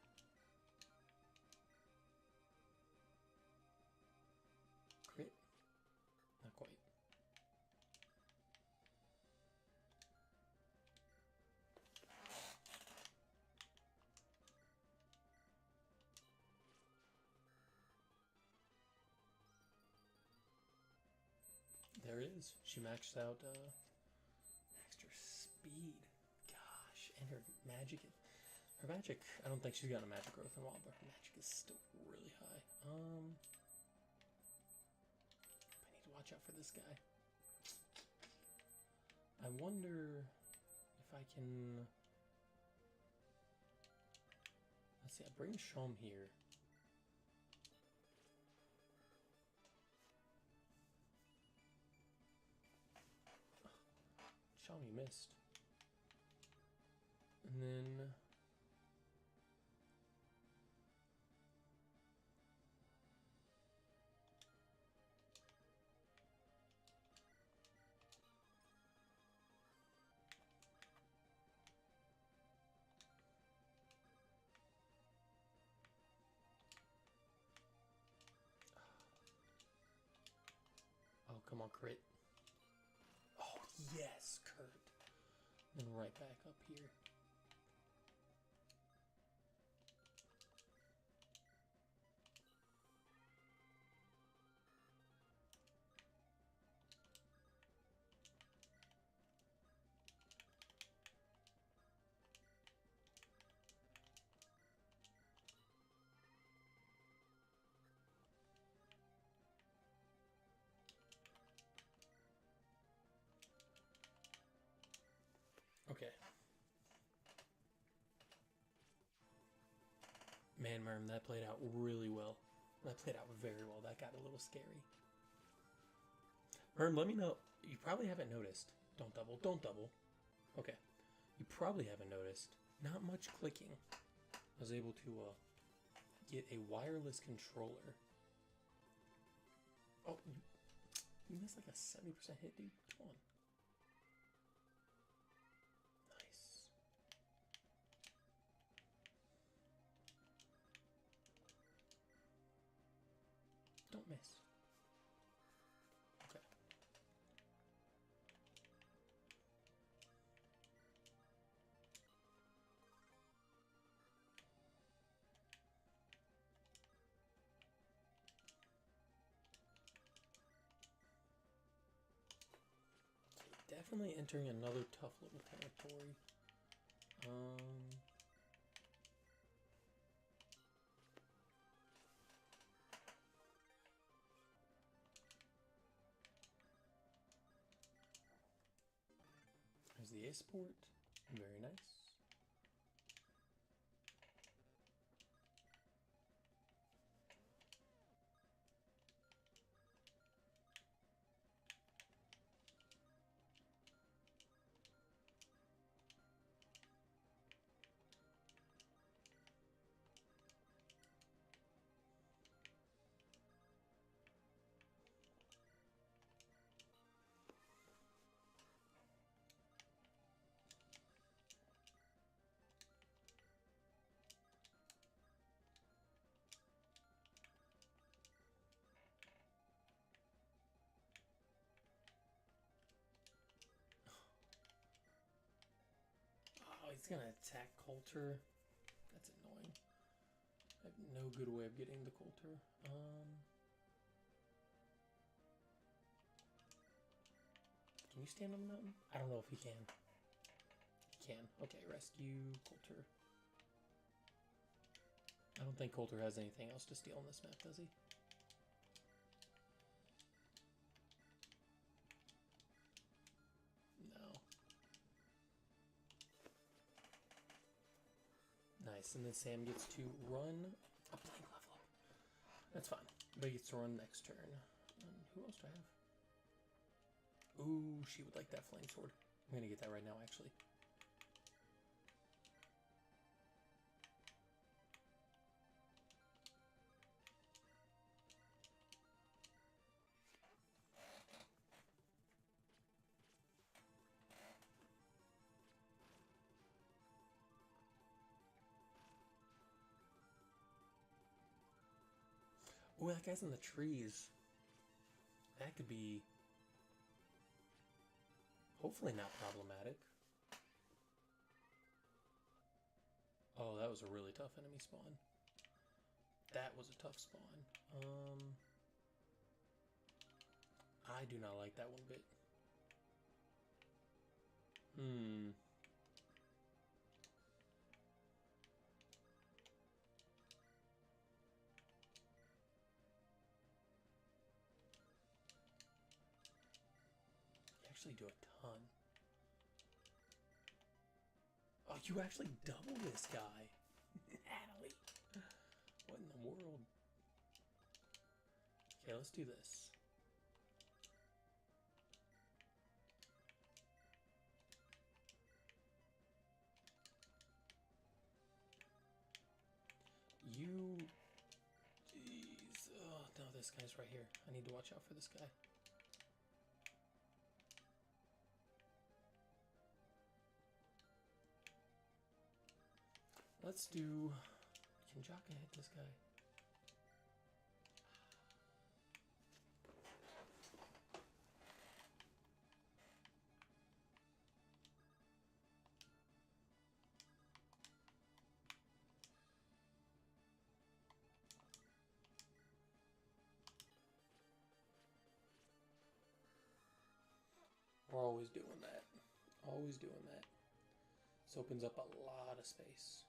there it is. She maxed out, maxed her speed. Gosh, and her magic. Her magic, I don't think she's got a magic growth in a while, but her magic is still really high. I need to watch out for this guy. I wonder if I can... Let's see, I bring Shom here. Shom, you missed. And then... Oh, come on, crit. Oh, yes, Kurt. And right back up here. Okay. Man, Merm, that played out really well. That played out very well. That got a little scary. Merm, let me know. You probably haven't noticed. Don't double. Don't double. Okay. You probably haven't noticed. Not much clicking. I was able to get a wireless controller. Oh, you missed like a 70% hit, dude. Come on. Don't miss. Okay. Definitely entering another tough little territory. There's the A-Sport. Very nice. Oh, he's gonna attack Coulter. That's annoying. I have no good way of getting the Coulter. Can you stand on the mountain? I don't know if he can. He can. Okay, rescue Coulter. I don't think Coulter has anything else to steal on this map, does he? No. Nice, and then Sam gets to run a blank level up. That's fine. But he gets to run next turn. And who else do I have? Ooh, she would like that flame sword. I'm gonna get that right now, actually. Oh, that guy's in the trees. That could be hopefully not problematic. Oh, that was a really tough enemy spawn. That was a tough spawn. I do not like that one bit. Hmm. You actually do a ton. Oh, you actually double this guy. Natalie. What in the world? Okay, let's do this. You... Jeez. Oh, no, this guy's right here. I need to watch out for this guy. Let's do... Can Jaka hit this guy? We're always doing that. Always doing that. This opens up a lot of space.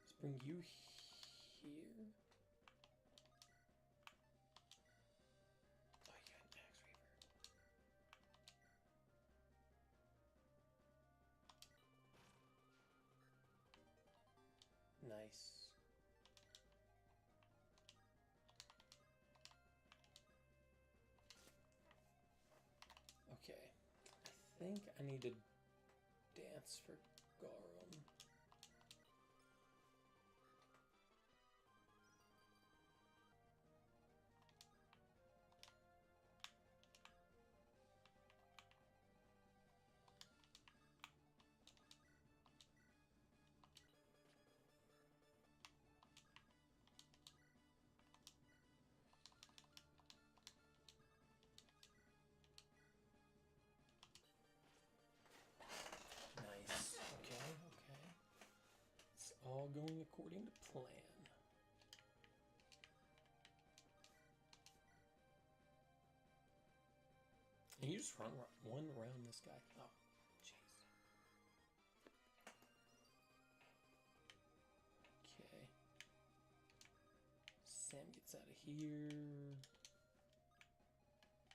Let's bring you here. Oh, you got an axe reaver. Nice. Okay. I think I need to dance for Garum. Nice. Okay, okay. It's all going according to plan. And you just run one around this guy. Oh, jeez. Okay. Sam gets out of here.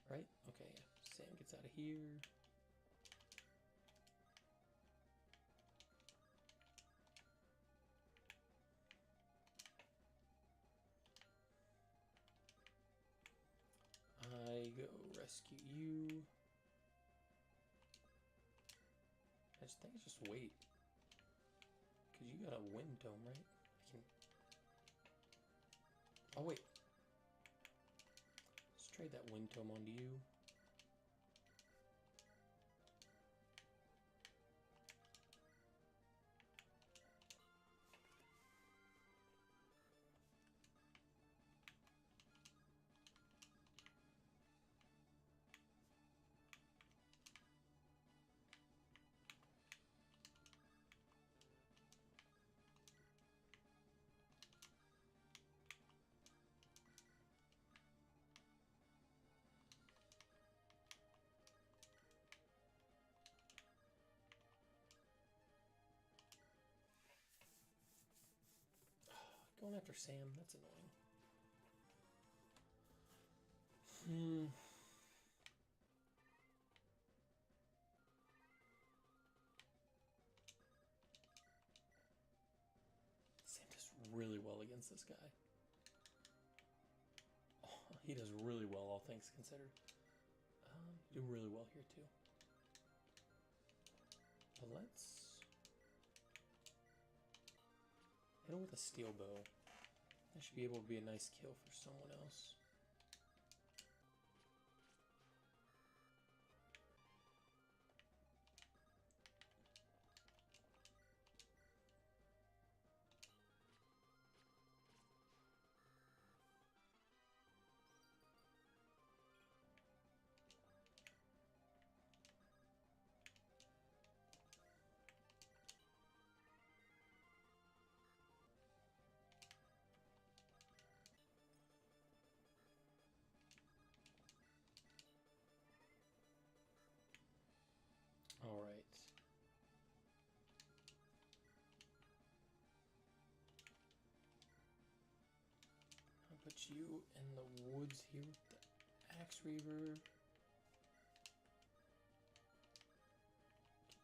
Right? Okay, yeah. Sam gets out of here. I go rescue you. I just think I just wait. Because you got a wind tome, right? I can... Oh, wait. Let's trade that wind tome onto you. Going after Sam, that's annoying. Sam does really well against this guy. Oh, he does really well, all things considered. Do really well here too. But let's hit him with a steel bow. That should be able to be a nice kill for someone else. you in the woods here with the Axe Reaver.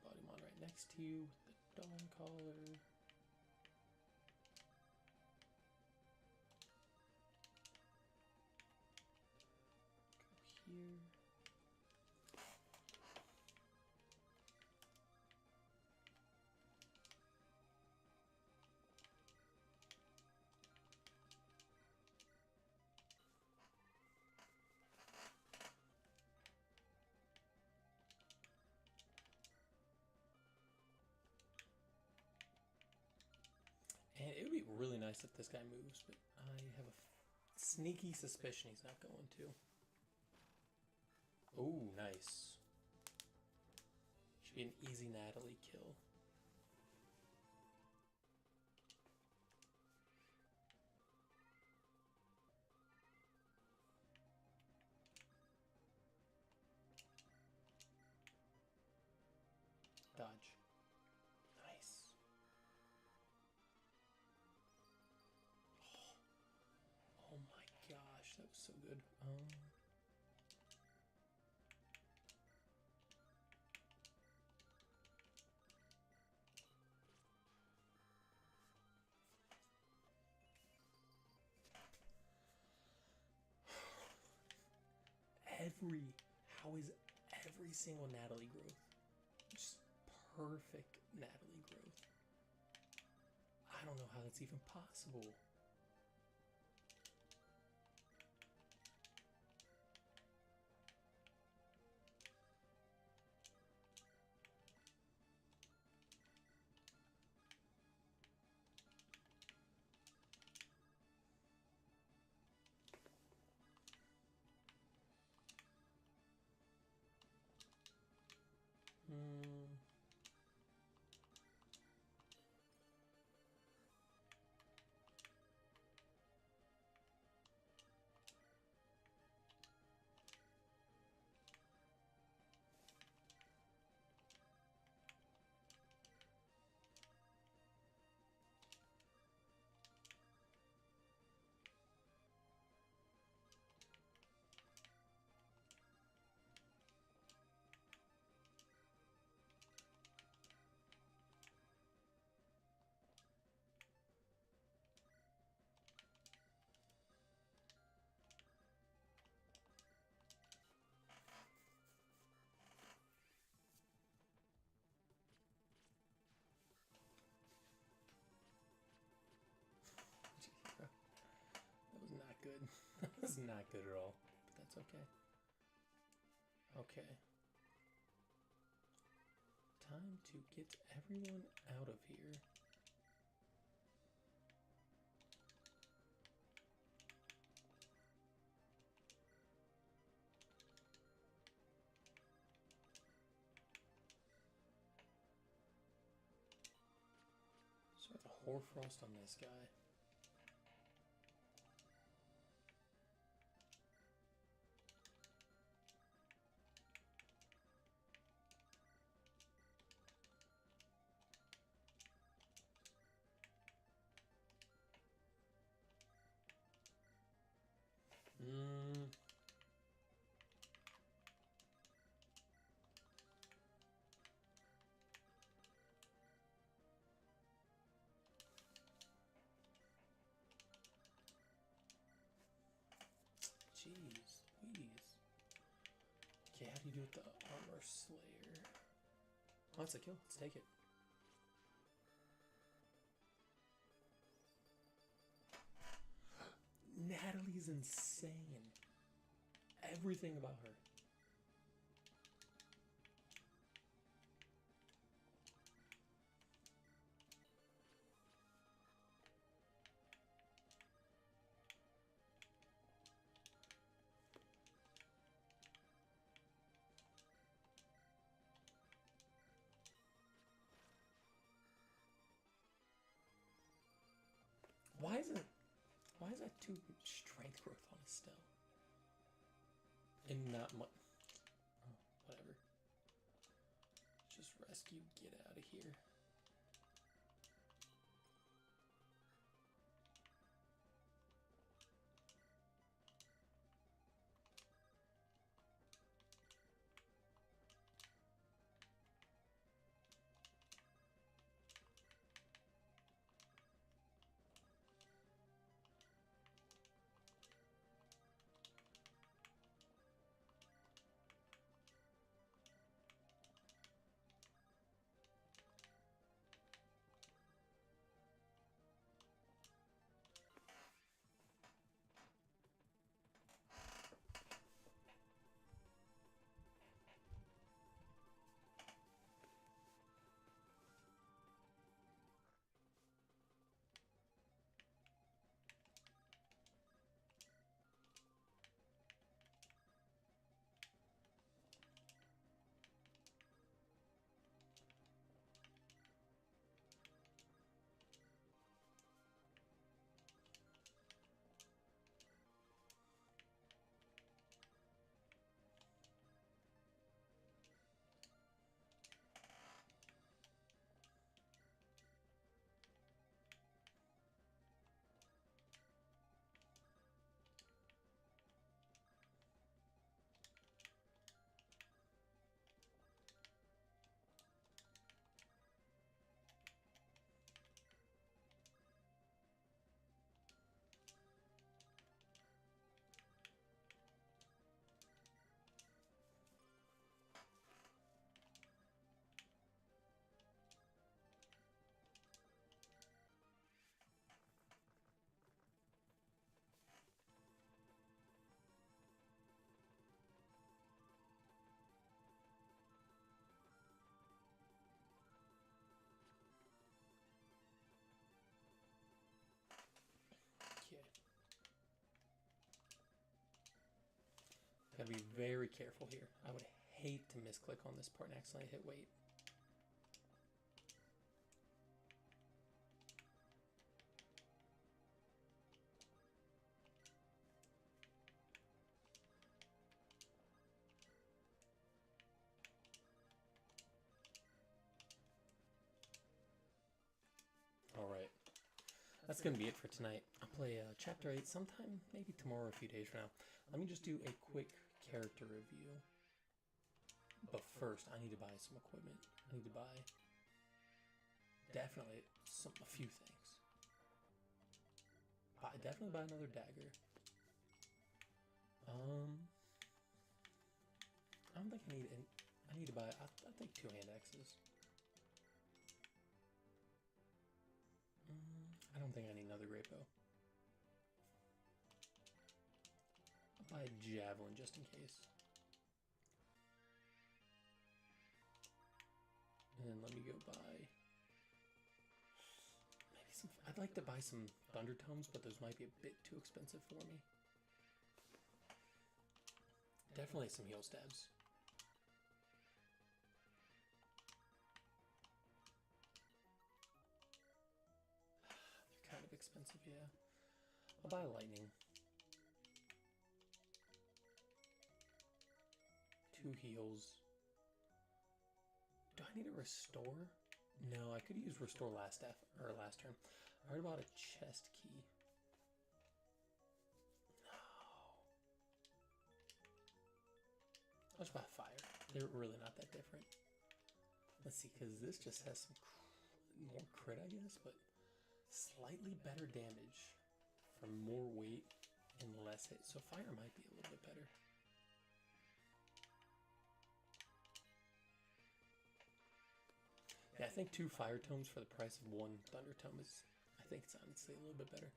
Bodymon right next to you with the Dawn Caller. Go here. And it would be really nice if this guy moves, but I have a sneaky suspicion he's not going to. Oh, nice. Should be an easy Natalie kill. Dodge. Nice. Oh my gosh, that was so good. How is every single Natalie growth just perfect Natalie growth? I don't know how that's even possible. Good. That was not good at all, but that's okay. Okay. Time to get everyone out of here. Start the Hoarfrost on this guy. Jeez, please. Okay, how do you do with the Armor Slayer? Oh, that's a kill. Let's take it. Natalie's insane. Everything about her. Why is that 2 strength growth on a Stell? And not much. Oh, whatever. Just rescue, get out of here. Gotta be very careful here. I would hate to misclick on this part and accidentally hit wait. Alright. That's going to be it for tonight. I'll play Chapter 8 sometime, maybe tomorrow or a few days from now. Let me just do a quick character review. But first, I need to buy some equipment. I need to buy definitely a few things. Definitely buy another dagger. I don't think I need to buy, I think 2 hand axes. I don't think I need another great bow. I'll buy a javelin just in case. And then let me go buy maybe some. I'd like to buy some thunder tomes, but those might be a bit too expensive for me. Definitely some heal stabs. They're kind of expensive, yeah. I'll buy lightning. 2 heals. Do I need a restore? No, I could use restore last turn. I heard about a chest key. No. I'll just buy fire. They're really not that different. Let's see, because this just has some more crit, I guess, but slightly better damage for more weight and less hit. So fire might be a little bit better. Yeah, I think 2 fire tomes for the price of 1 thunder tome is, I think it's honestly a little bit better.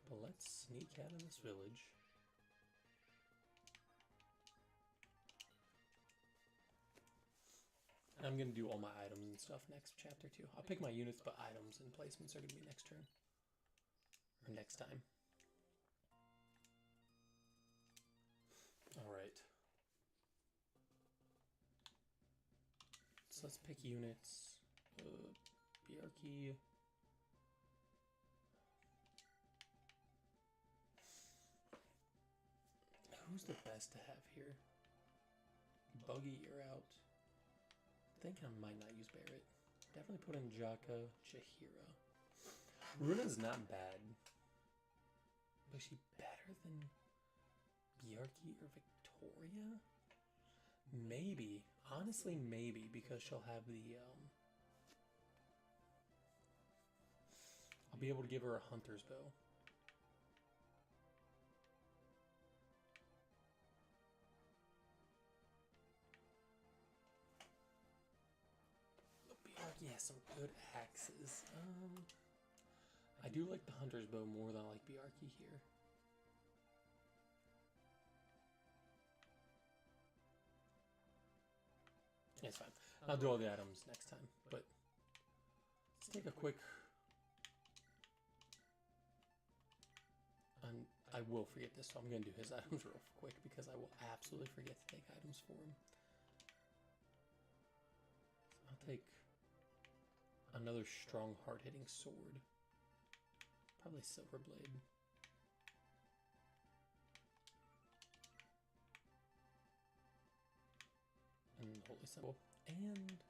But let's sneak out of this village. And I'm going to do all my items and stuff next chapter too. I'll pick my units, but items and placements are going to be next turn. Or next time. Alright. So let's pick units. Bjarki. Who's the best to have here? Buggy, you're out. I think I might not use Barrett. Definitely put in Jaka, Chihira. Runa's not bad. But is she better than Bjarki or Victoria? Maybe. Honestly, maybe, because she'll have the, I'll be able to give her a hunter's bow. Bjarki has some good axes. I do like the hunter's bow more than I like Bjarki here. Yeah, it's fine. I'll do all the items next time, but let's take a quick... I will forget this, so I'm going to do his items real quick because I will absolutely forget to take items for him. I'll take another strong, hard-hitting sword. Probably Silver Blade. And Holy Symbol. And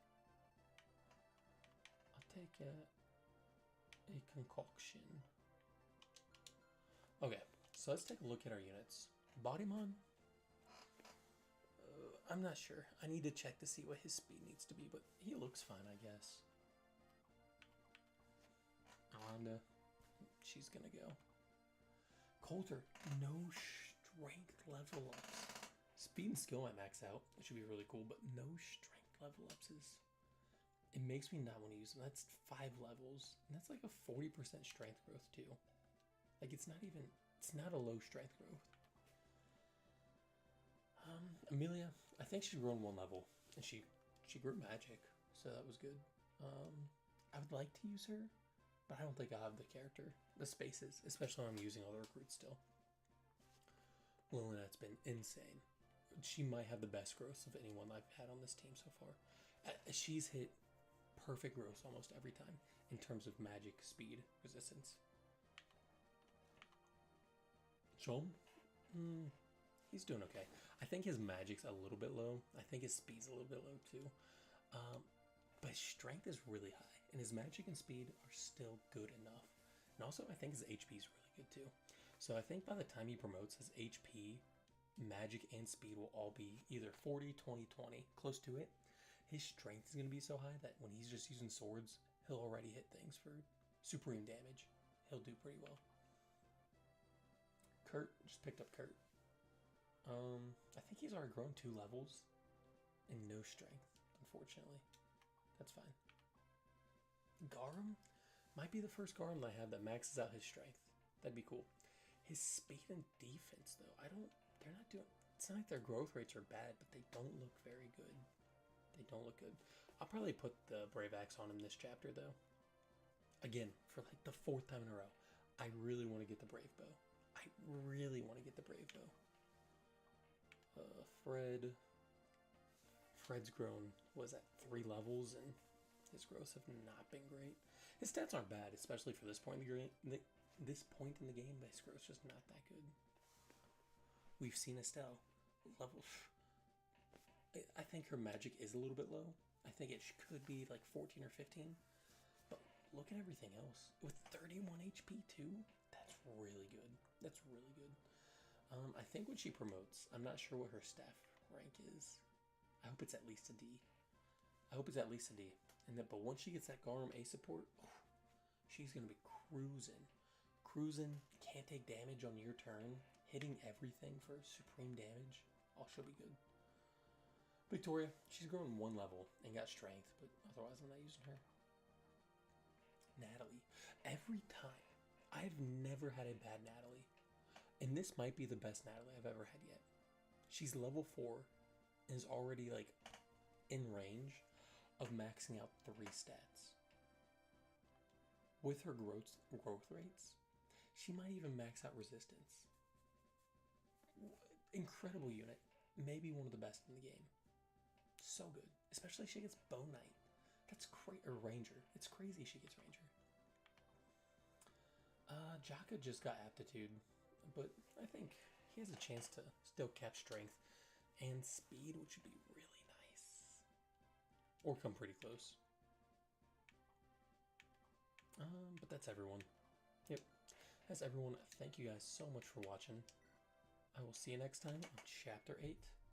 I'll take a concoction. Okay, so let's take a look at our units. Bodymon? I'm not sure. I need to check to see what his speed needs to be, but he looks fine, I guess. Alanda, she's gonna go. Coulter, no strength level ups. Speed and skill might max out. It should be really cool, but no strength level ups is... It makes me not want to use them. That's 5 levels, and that's like a 40% strength growth too. Like it's not a low strength growth. Amelia, I think she's grown 1 level, and she grew magic, so that was good. I would like to use her, but I don't think I'll have the character, the spaces, especially when I'm using all the recruits still. Lillinet's been insane. she might have the best growth of anyone I've had on this team so far. She's hit perfect growth almost every time in terms of magic, speed, resistance. Chom? He's doing okay. I think his magic's a little bit low. I think his speed's a little bit low too. But his strength is really high, and his magic and speed are still good enough. And also, I think his HP is really good too. So I think by the time he promotes, his HP, magic, and speed will all be either 40, 20, 20, close to it. His strength is going to be so high that when he's just using swords, he'll already hit things for supreme damage. He'll do pretty well. Kurt, just picked up Kurt. I think he's already grown 2 levels and no strength, unfortunately. That's fine. Garum might be the first Garum that I have that maxes out his strength. That'd be cool. His speed and defense, though, they're not doing, it's not like their growth rates are bad, but they don't look very good. They don't look good. I'll probably put the Brave Axe on him this chapter, though. Again, for like the 4th time in a row. I really want to get the Brave Bow. I really want to get the Brave Bow. Fred's grown, was that 3 levels, and his growths have not been great. His stats aren't bad, especially for this point in the game. This point in the game, but his growth's just not that good. We've seen Estelle level. I think her magic is a little bit low. I think it could be like 14 or 15. But look at everything else. With 31 HP too, that's really good. That's really good. I think when she promotes, I'm not sure what her staff rank is. I hope it's at least a D. I hope it's at least a D. But once she gets that Garum A support, she's going to be cruising. Cruising, can't take damage on your turn, hitting everything for supreme damage. Oh, she'll be good. Victoria, she's grown 1 level and got strength, but otherwise I'm not using her. Natalie. Every time, I've never had a bad Natalie. And this might be the best Natalie I've ever had yet. She's level 4 and is already like in range of maxing out 3 stats. With her growth rates, she might even max out resistance. Incredible unit. Maybe one of the best in the game. So good. Especially if she gets Bone Knight. That's crazy. Or Ranger. It's crazy she gets Ranger. Jaka just got Aptitude. But I think he has a chance to still cap strength and speed, which would be really nice. Or come pretty close. But that's everyone. Yep. That's everyone. Thank you guys so much for watching. I will see you next time on Chapter 8.